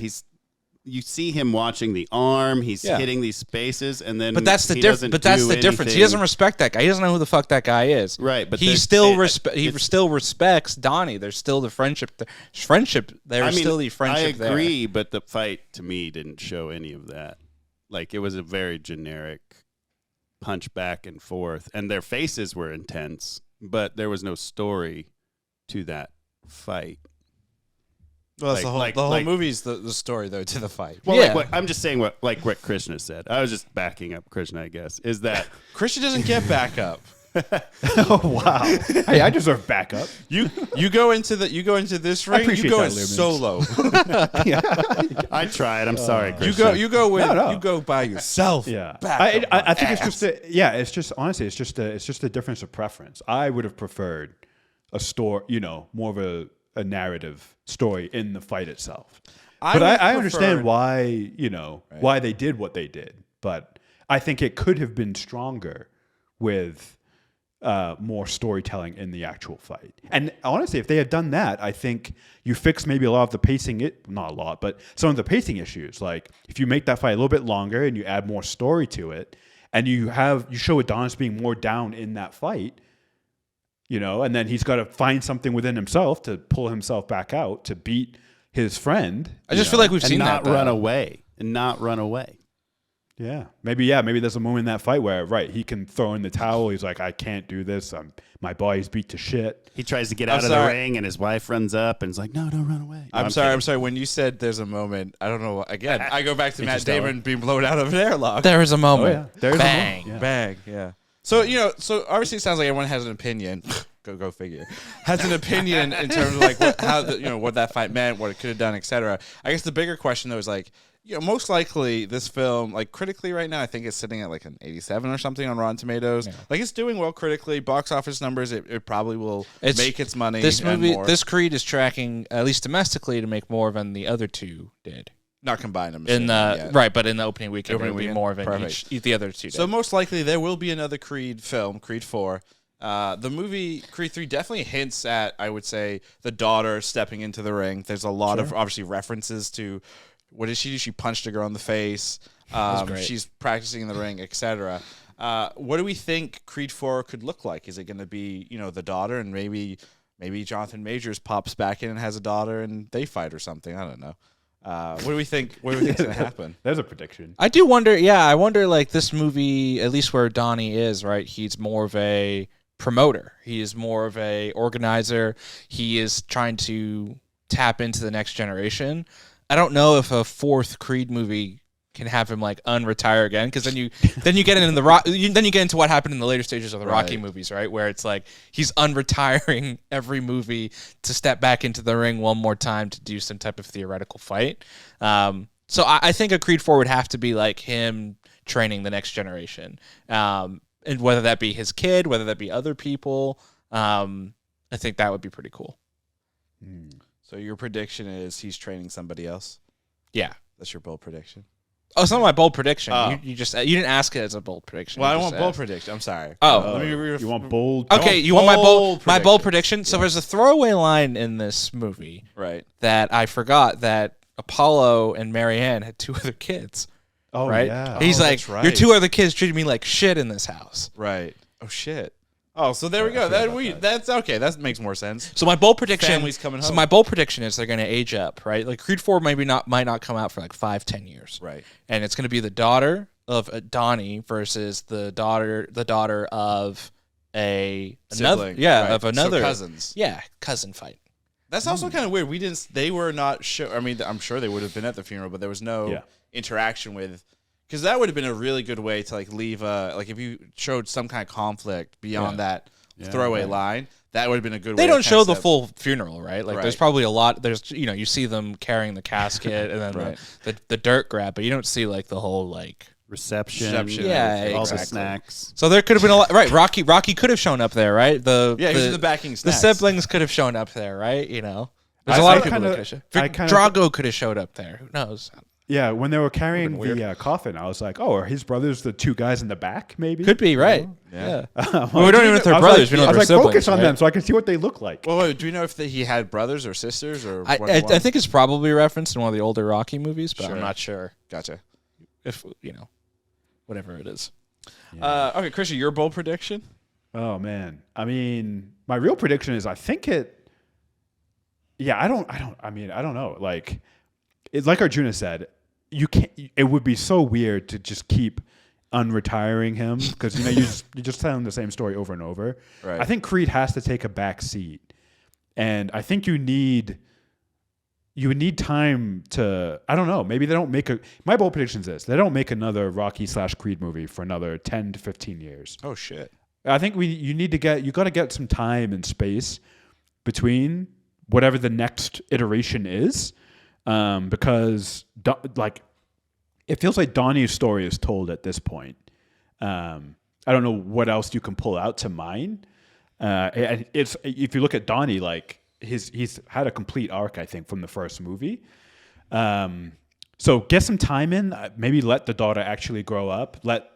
you see him watching the arm. He's hitting these spaces, and then But that's the difference. But that's the difference. He doesn't respect that guy. He doesn't know who the fuck that guy is. Right, but he still respects Donnie. There's still the friendship. There's still the friendship there. I agree, but the fight to me didn't show any of that. Like, it was a very generic punch back and forth, and their faces were intense, but there was no story to that fight. Well, that's the whole movie's the story though to the fight. Well, I'm just saying what Krishna said. I was just backing up Krishna, I guess. Is that Krishna doesn't get back up. Oh wow! Hey, I deserve backup. You go into this ring. You go in solo. I tried. I'm sorry, Krishna. You go by yourself. Yeah, I think it's just honestly, it's just a difference of preference. I would have preferred a story, more of a narrative story in the fight itself. But I understand why why they did what they did. But I think it could have been stronger with more storytelling in the actual fight. And honestly, if they had done that, I think you fix maybe a lot of the pacing, not a lot, but some of the pacing issues. Like if you make that fight a little bit longer and you add more story to it, and you show Adonis being more down in that fight, and then he's got to find something within himself to pull himself back out to beat his friend. I just feel like we've seen not that run away and not run away. Yeah, maybe there's a moment in that fight where he can throw in the towel. He's like, I can't do this. My body's beat to shit. He tries to get out of the ring, and his wife runs up and is like, no, don't run away. No, I'm sorry. When you said there's a moment, I don't know. Again, I go back to Matt Damon being blown out of an airlock. There is a moment. Oh, yeah. There's bang, a moment. Bang. Yeah. So so obviously it sounds like everyone has an opinion. Go figure. Has an opinion in terms of like what that fight meant, what it could have done, etc. I guess the bigger question though is like, most likely this film, like critically right now, I think it's sitting at like an 87 or something on Rotten Tomatoes. Yeah. Like it's doing well critically. Box office numbers, it probably will make its money. This movie, more. this Creed is tracking at least domestically to make more than the other two did. Not combined, I'm right, but in the opening weekend, it would be more than the other two did. So most likely there will be another Creed film, Creed 4. The movie Creed 3 definitely hints at, I would say, the daughter stepping into the ring. There's a lot of obviously references to what did she do? She punched a girl in the face. She's practicing in the ring, etc. What do we think Creed 4 could look like? Is it going to be, the daughter, and maybe Jonathan Majors pops back in and has a daughter and they fight or something? I don't know. What do we think? What do we think is going to happen? There's a prediction. I do wonder. Yeah, I wonder. Like this movie, at least where Donnie is, right? He's more of a promoter. He is more of a organizer. He is trying to tap into the next generation. I don't know if a fourth Creed movie can have him like unretire again, because then you get into then you get into what happened in the later stages of the Rocky movies, right? Where it's like he's unretiring every movie to step back into the ring one more time to do some type of theoretical fight. So I think a Creed 4 would have to be like him training the next generation, and whether that be his kid, whether that be other people, I think that would be pretty cool. So your prediction is he's training somebody else? Yeah, that's your bold prediction. Oh, it's not my bold prediction. You didn't ask it as a bold prediction. Well, I want bold prediction. I'm sorry. Oh, you want bold? Okay, you want my bold prediction? So there's a throwaway line in this movie, right? That I forgot that Apollo and Marianne had two other kids. Oh, right. Yeah. He's like, right. Your two other kids treated me like shit in this house. Right. Oh shit. Oh, so there we go. That's okay. That makes more sense. So my bold prediction. Family's coming home. So my bold prediction is they're going to age up, right? Like Creed 4 might not come out for like 5-10 years, right? And it's going to be the daughter of Donnie versus the daughter of Sibling, of another so cousins. Yeah, cousin fight. That's also kind of weird. They were not sure. I mean, I'm sure they would have been at the funeral, but there was no interaction with. Because that would have been a really good way to like leave if you showed some kind of conflict beyond that throwaway line, that would have been a good way. They don't show the full funeral, right? Like there's probably a lot. There's you see them carrying the casket and then the dirt grab, but you don't see like the whole like reception. Yeah, all the snacks. So there could have been a lot. Right, Rocky could have shown up there, right? He was in the backing snacks. The siblings could have shown up there, right? There's a lot of people that could have. Drago could have showed up there. Who knows? Yeah, when they were carrying the coffin, I was like, "Oh, are his brothers the two guys in the back? Maybe Could be, right? Yeah. Well, we don't even know if they're brothers. We know I was they're like, siblings, focus on right? them so I can see what they look like. Well, wait, do we know if he had brothers or sisters or? I think it's probably referenced in one of the older Rocky movies, but Sure. I'm not sure Gotcha. if whatever it is. Okay, Christian, your bold prediction? Oh man, I mean, my real prediction is I think it. Yeah, I don't know. Like, it's like Arjuna said, you can't. It would be so weird to just keep unretiring him because you're just telling the same story over and over. Right. I think Creed has to take a back seat, and I think you would need time to. I don't know. Maybe they don't make a. My bold prediction is this: they don't make another Rocky/Creed movie for another 10 to 15 years. Oh shit. I think you got to get some time and space between whatever the next iteration is, because it feels like Donnie's story is told at this point. I don't know what else you can pull out to mine. It's if you look at Donnie, like he's had a complete arc, I think, from the first movie. So get some time in. Maybe let the daughter actually grow up. Let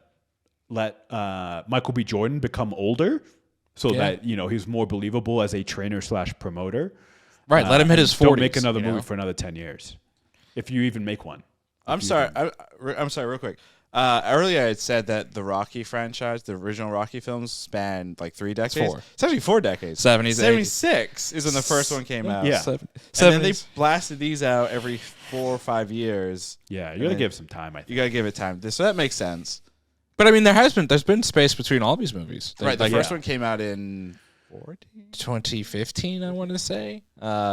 Michael B. Jordan become older so that, he's more believable as a trainer/promoter. Right, let him hit his 40s. Don't make another movie for another 10 years. If you even make one. I'm sorry, real quick. Earlier I had said that the Rocky franchise, the original Rocky films, spanned like 3 decades. 4. It's actually 4 decades. 70s, 76 is when the first one came out. Yeah. And then they blasted these out every 4 or 5 years. Yeah, you got to give some time, I think. You got to give it time. So that makes sense. But I mean, there's been space between all these movies. Right, the first one came out in 2015, I want to say.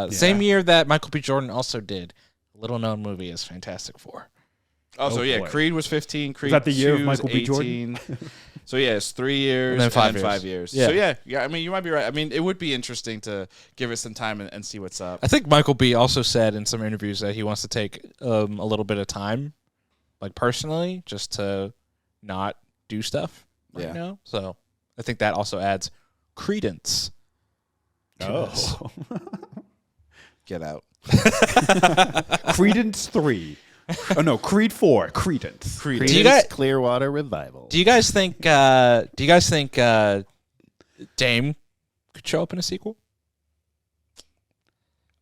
Same year that Michael B. Jordan also did a little-known movie as Fantastic Four. Oh, so yeah, boy. Creed was 15. Creed Was that the year of 2 Michael was B. Jordan? 18. So yeah, it's 3 years And then 5 years. 5 years. Yeah. So yeah. I mean, you might be right. I mean, it would be interesting to give it some time and see what's up. I think Michael B. also said in some interviews that he wants to take a little bit of time, like personally, just to not do stuff right now. So I think that also adds credence. Oh. Get out. Credence 3. Oh no, Creed 4. Credence. Creedence Do you guys- Clearwater Revival. Do you guys think Dame could show up in a sequel?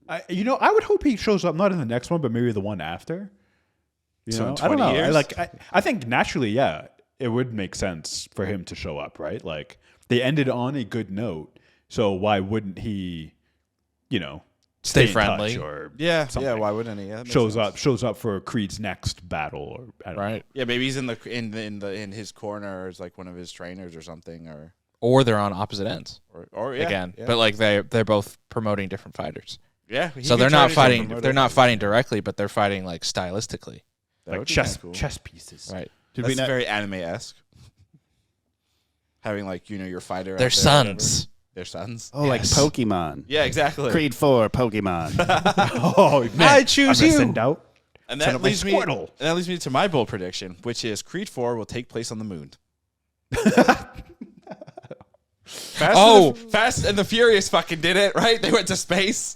I would hope he shows up not in the next one, but maybe the one after. So in I don't 20 know. years? I think naturally, yeah, it would make sense for him to show up, right? Like they ended on a good note, so why wouldn't he, Stay in friendly. touch or Yeah. something? Yeah. Why wouldn't he? Yeah, that makes shows sense. up for Creed's next battle, or I don't know. Right. Yeah, maybe he's in his corner as like one of his trainers or something, Or they're on opposite ends or yeah, again. Yeah. But like they're both promoting different fighters. Yeah. he So could they're try not to fighting. promote They're it. not fighting directly, but they're fighting like stylistically. That Like would be chess kinda cool. chess pieces. Right. Did That's we not? very anime-esque. Having like your fighter. out Their there or sons. whatever. Their sons. Oh, like Yes. Pokemon. Yeah, exactly. Creed 4 Pokemon. Oh man, I choose I'm gonna you. Send out. And Send that up my leads me. Squirtle. And that leads me to my bold prediction, which is Creed 4 will take place on the moon. Fast and the Furious fucking did it, right? They went to space.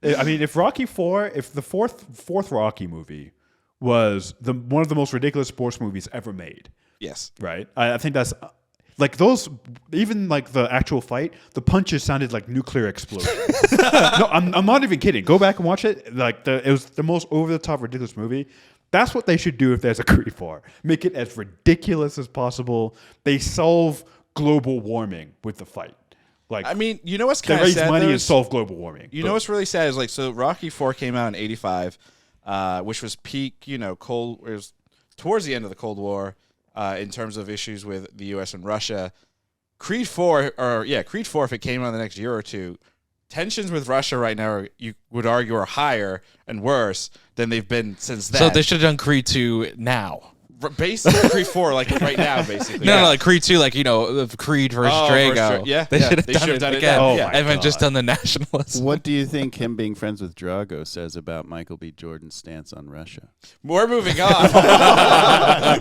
I mean, if the fourth Rocky movie was one of the most ridiculous sports movies ever made, Yes. right? I think that's like those. Even like the actual fight, the punches sounded like nuclear explosions. No, I'm not even kidding. Go back and watch it. Like it was the most over the top ridiculous movie. That's what they should do if there's a Creed 4. Make it as ridiculous as possible. They solve global warming with the fight. Like, I mean, you know what's they kind of raise sad? money though, and is- solve global warming. You know what's really sad is like so Rocky 4 came out in 85, which was peak, cold. It was towards the end of the Cold War in terms of issues with the U.S. and Russia. Creed 4, if it came out the next year or two, tensions with Russia right now, you would argue, are higher and worse than they've been since then. So they should have done Creed 2 now. Basically, Creed 4, like right now, basically. No, like Creed 2, like, of Creed versus Drago. Yeah, They should have they done should've it done it again. then. Oh Yeah. my And then God. just done the nationalists. What do you think him being friends with Drago says about Michael B. Jordan's stance on Russia? We're moving on.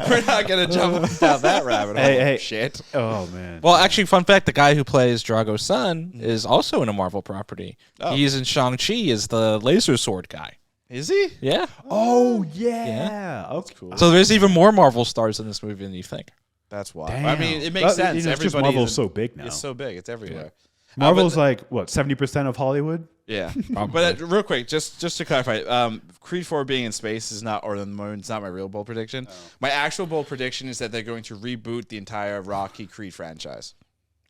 We're not going to jump down that rabbit hole. Hey. Shit. Oh man. Well, actually, fun fact, the guy who plays Drago's son is also in a Marvel property. Oh. He's in Shang-Chi as the laser sword guy. Is he? Yeah. Oh yeah. Okay. Cool. So there's even more Marvel stars in this movie than you think. That's why. Damn. I mean, it makes sense. You know, it's just Everybody Marvel's so big now. It's so big. It's everywhere. Marvel's but- like what 70% of Hollywood. Yeah. But real quick, just to clarify, Creed 4 being in space is not, or on the moon, it's not my real bold prediction. My actual bold prediction is that they're going to reboot the entire Rocky Creed franchise.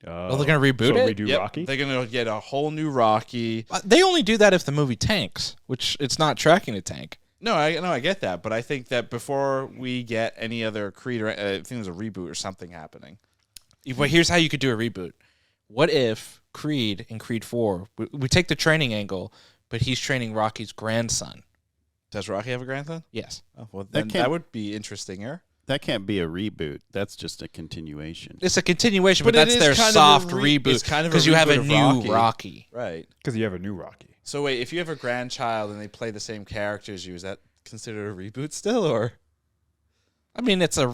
Oh, they're gonna reboot it? Redo Yep. Rocky. They're going to get a whole new Rocky. They only do that if the movie tanks, which it's not tracking to tank. No, I get that, but I think that before we get any other Creed, I think there's a reboot or something happening. But here's how you could do a reboot. What if Creed in Creed 4, we take the training angle, but he's training Rocky's grandson? Does Rocky have a grandson? Yes. Oh, well, then that would be interesting. That can't be a reboot. That's just a continuation. It's a continuation, But but it that's is their kind of soft a reboot. it's kind of a because you have a reboot of new Rocky. Rocky. Right. Because you have a new Rocky. So wait, if you have a grandchild and they play the same character as you, is that considered a reboot still, or I mean, it's a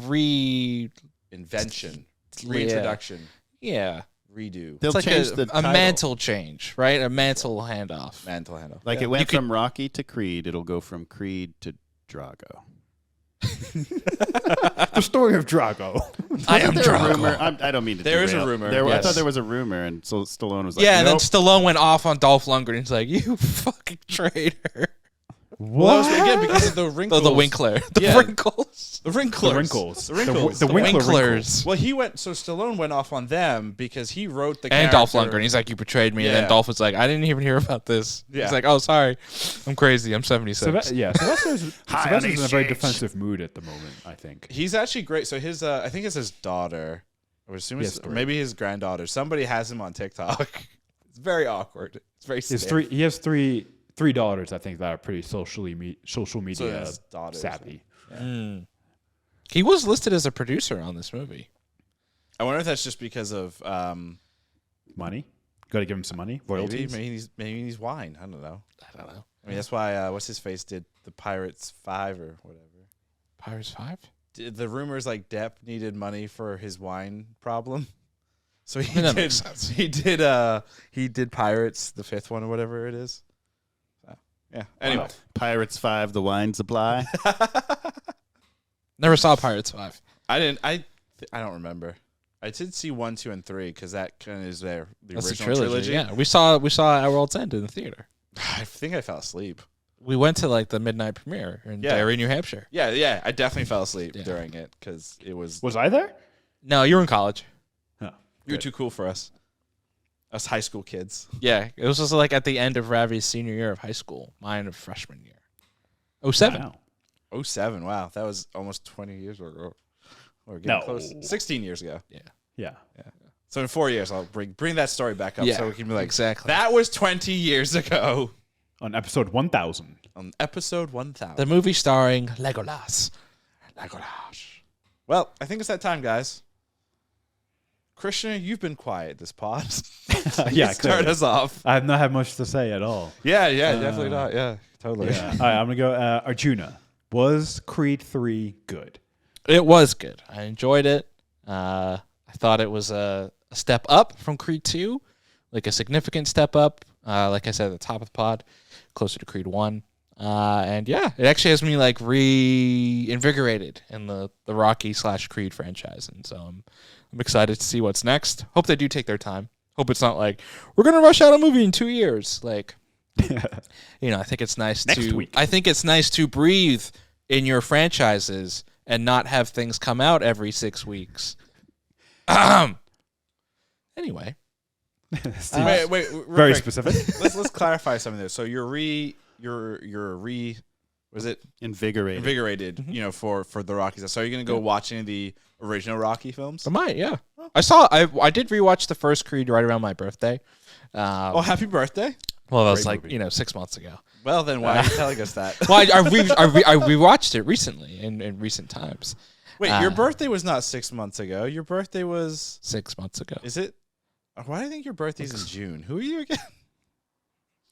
invention, reintroduction, yeah. redo, They'll It's like change a the title. mantle change, right? A mantle handoff. mantle handle? Like Yeah. it went You could- from Rocky to Creed. It'll go from Creed to Drago. The story of Drago. I am There a Drago. rumor? I don't mean to. There is a derail. rumor, I yes. thought there was a rumor, and so Stallone was like, Yeah, and then nope. Stallone went off on Dolph Lundgren. He's like, "You fucking traitor!" Well, that was, again, because of the Oh, wrinkles. the Winkler, the Yeah. wrinkles. The wrinklers. The wrinkles. The wrinkles. The Winkler Winklers. Well, so Stallone went off on them because he wrote the And character. Dolph Lundgren. He's like, "You betrayed me." And then Yeah. Dolph was like, "I didn't even hear about this." Yeah. He's like, "Oh, sorry, I'm crazy. I'm 76." Sylvester's Hi on in a very exchange. defensive mood at the moment, I think. He's actually great. So his, I think it's his daughter, or assume He it's has three. maybe his granddaughter. Somebody has him on TikTok. It's very awkward. It's very. He has three daughters, I think, that are pretty social media his daughters, savvy. He was listed as a producer on this movie. I wonder if that's just because of Money? Got to give him some money. Royalties. maybe he needs wine. I don't know. I don't know. I mean, that's why what's his face did the Pirates 5 or whatever. Pirates 5? The rumors like Depp needed money for his wine problem, so he I mean, that did. makes sense. He did Pirates, the 5th one or whatever it is. So, yeah. Anyway, Pirates 5, the wine supply. Never saw Pirates 5. I didn't. I don't remember. I did see 1, 2, and 3 because that kind of is the That's the original trilogy. Yeah, we saw Our World's End in the theater. I think I fell asleep. We went to like the midnight premiere in Yeah. Derry, New Hampshire. Yeah. I definitely fell asleep Yeah. during it because it was. Was I there? No, you were in college. Oh, You're good. too cool for us. Us high school kids. Yeah, it was just like at the end of Ravi's senior year of high school, mine of freshman year. 07. Wow. 07. Wow, that was almost 20 years ago. Or getting No. close. 16 years ago. Yeah. So in 4 years, I'll bring that story back up Yeah, so we can be like, exactly. that was 20 years ago On episode 1000. on episode 1000. The movie starring Legolas. Legolas. Well, I think it's that time, guys. Christian, you've been quiet this pod. Yeah, Start clearly. us off. I have not had much to say at all. Yeah, definitely not. Yeah, totally. Yeah. All right, I'm going to go Arjuna. Was Creed 3 good? It was good. I enjoyed it. I thought it was a step up from Creed 2, like a significant step up. Like I said at the top of the pod, closer to Creed 1. And yeah, it actually has me like reinvigorated in the Rocky / Creed franchise. And so I'm excited to see what's next. Hope they do take their time. Hope it's not like, we're going to rush out a movie in 2 years. Like, I think it's nice Next week. I think it's nice to breathe in your franchises and not have things come out every 6 weeks. Anyway. Wait, real Very quick. specific. Let's clarify something there. So you're was it Invigorated. invigorated? Mm-hmm. For the Rockies. So are you gonna go watch any of the original Rocky films? I might, yeah. I did rewatch the first Creed right around my birthday. Oh, happy birthday! Well, that was Great like, movie. 6 months ago. Well, then why are you telling us that? Well, I rewatched it recently in recent times. Wait, your birthday was not 6 months ago. Your birthday was. 6 months ago. Is it? Why do you think your birthday's in June? Who are you again?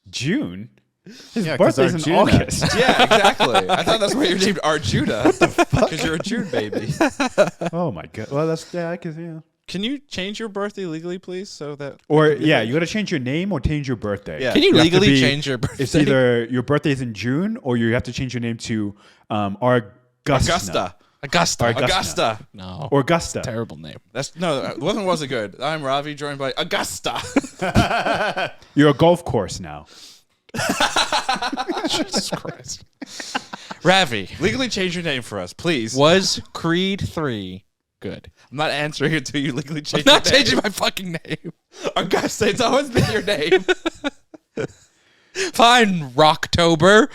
June? His Yeah, 'cause birthday's in Arjuna. August. Yeah, exactly. I thought that's why you're named Arjuna. What the fuck? Because you're a June baby. Oh, my God. Well, that's, yeah, I can, yeah. Can you change your birthday legally, please? So that Or you got to change your name or change your birthday. Yeah. Can you have to legally be- change your birthday? It's either your birthday's in June or you have to change your name to Augusta. Augusta. No. Or Augusta. Terrible name. That's no, one wasn't good. I'm Ravi, joined by Augusta. You're a golf course now. Jesus Christ. Ravi, Legally change your name for us, please. was Creed 3 good? I'm not answering it until you legally I'm change. not your name. changing my fucking name. Augusta. It's always been your name. Fine, Rocktober.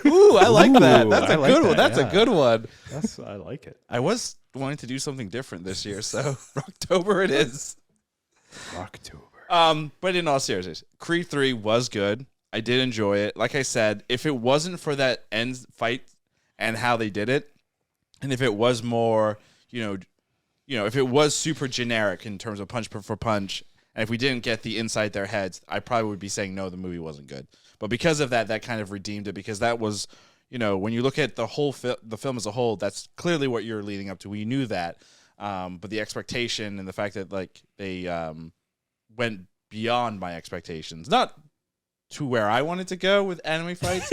Ooh, I like that. Ooh, That's a I like good one. that, That's a yeah. good one. I like it. I was wanting to do something different this year, so October it is. October. But in all seriousness, Creed 3 was good. I did enjoy it. Like I said, if it wasn't for that end fight and how they did it, and if it was more, if it was super generic in terms of punch for punch, and if we didn't get the inside their heads, I probably would be saying no, the movie wasn't good. But because of that, that kind of redeemed it, because that was, when you look at the whole the film as a whole, that's clearly what you're leading up to. We knew that, but the expectation and the fact that like they went beyond my expectations, not to where I wanted to go with anime fights.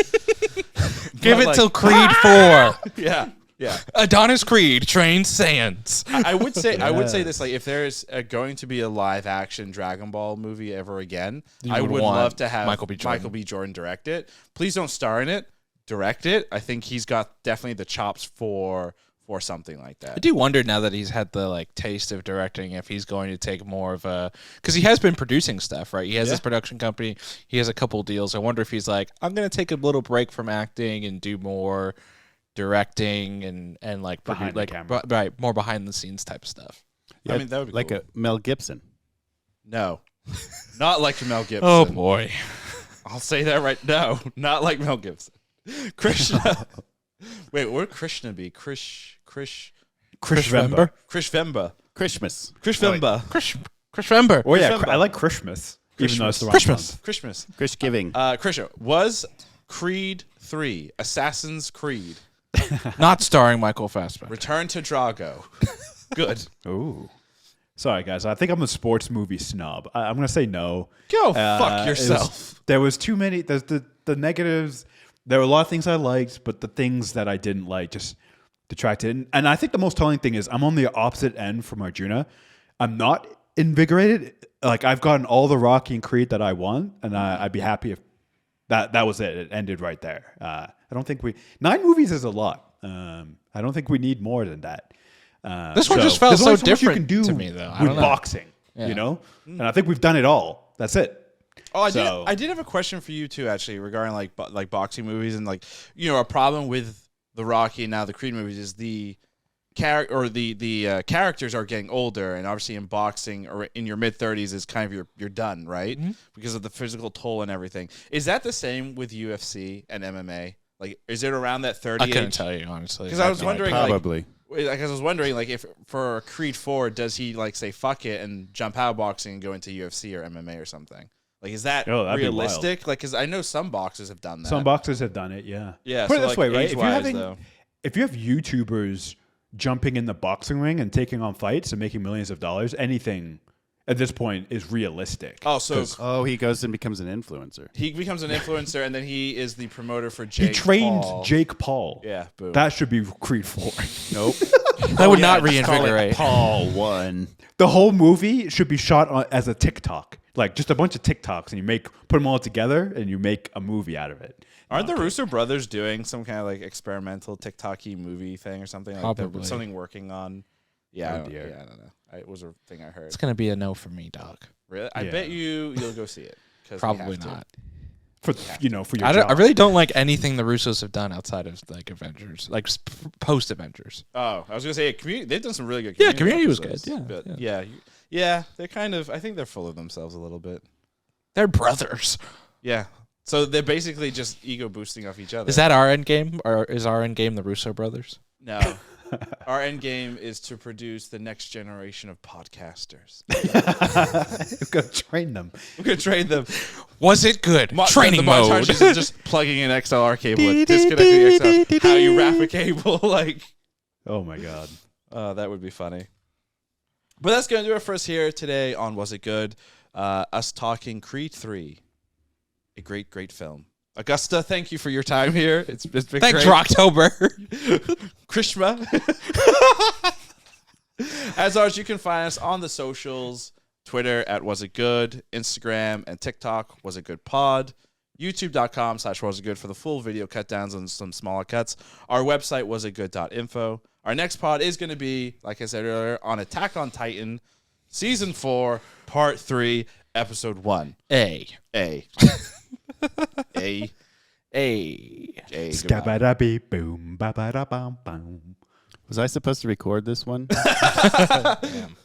Give it like- till Creed 4. Yeah. Adonis Creed trains Saiyans. I would say this, like, if there's going to be a live action Dragon Ball movie ever again, I would would want love to have Michael B. Jordan direct it. Please don't star in it. Direct it. I think he's got definitely the chops for something like I that. do wonder now that he's had the taste of directing if he's going to take more of a, because he has been producing stuff, right? He has this production company. He has a couple deals. I wonder if he's like, I'm going to take a little break from acting and do more directing and like Behind the camera. right, more behind the scenes type of stuff. Yeah, I mean, that would be like cool. a Mel Gibson. No, not like Mel Gibson. Oh boy. I'll say that right now. Not like Mel Gibson. Krishna. Wait, what would Krishna be? Krish Vember. Vemba. Christmas. Krish Vemba. Chris Rember. Oh yeah, Christmas. I like Christmas. Even though it's the wrong Christmas. month. Christmas. Chris Giving. Krishna, was Creed 3 Assassin's Creed Not starring Michael Fassbender. Return to Drago? Good. Ooh. Sorry, guys. I think I'm a sports movie snob. I'm going to say no. Go fuck yourself. There was too many. There's the negatives. There were a lot of things I liked, but the things that I didn't like just detracted. And I think the most telling thing is I'm on the opposite end from Arjuna. I'm not invigorated. Like, I've gotten all the Rocky and Creed that I want, and I'd be happy if that was it. It ended right there. I don't think 9 movies is a lot. I don't think we need more than that. This one just felt there's so only much different you can do to me, though. I with don't know. boxing, and I think we've done it all. That's it. Oh, So- I did have a question for you too, actually, regarding like boxing movies and a problem with the Rocky and now the Creed movies is the characters are getting older, and obviously in boxing or in your mid-30s is kind of you're done, right? Because of the physical toll and everything. Is that the same with UFC and MMA? Like, is it around that 30 I couldn't age? tell you, honestly. Because I was wondering, Probably. like I was wondering, like, if for Creed 4, does he like say fuck it and jump out of boxing and go into UFC or MMA or something? Like, is that Oh, that'd be realistic? Like, because I know some boxers have done that. Some boxers have done it. Yeah. Yeah, Put so, it this like, way, right? age-wise, If you have YouTubers jumping in the boxing ring and taking on fights and making millions of dollars, anything at this point is realistic. Oh, so 'Cause Oh, he goes and becomes an influencer. he becomes an influencer, and then he is the promoter for Jake he trained Paul. Jake Paul. Yeah, boom. That should be Creed 4. Nope. That would not Just call it reinvigorate. Paul 1. The whole movie should be shot as a TikTok. Like, just a bunch of TikToks, and put them all together, and you make a movie out of it. Aren't the Russo brothers doing some kind of like experimental TikTok-y movie thing or something? Like Probably. something working on. Yeah, Oh, dear. I don't know. It was a thing I heard. It's going to be a no for me, dog. Really? I Yeah. bet you'll go see it. 'Cause we Probably have to. not. For your I job. really don't like anything the Russos have done outside of like Avengers, like post Avengers. Oh, I was gonna say they've done some really good. Yeah, Community was episodes, good. Yeah, but yeah. They're kind of. I think they're full of themselves a little bit. They're brothers. Yeah. So they're basically just ego boosting off each other. Is that our end game, or is our end game the Russo brothers? No. Our end game is to produce the next generation of podcasters. You've got to train them. We're gonna train them. Was it good? Training the mode. montage is just plugging in XLR cable and disconnecting the XLR. How you wrap a cable, like. Oh my god. That would be funny. But that's going to do it for us here today on Was It Good? Us talking Creed 3. A great, great film. Augusta, thank you for your time here. It's been Thanks great. for October. Krishma. As always, you can find us on the socials. Twitter at Was It Good, Instagram and TikTok Was It Good Pod, YouTube.com/Was It Good for the full video cut downs and some smaller cuts. Our website wasitgood.info. Our next pod is going to be, like I said earlier, on Attack on Titan, Season 4, Part 3, Episode 1. A. Scabba-da-bee, boom, ba-ba-da-bum, bum. Was I supposed to record this one?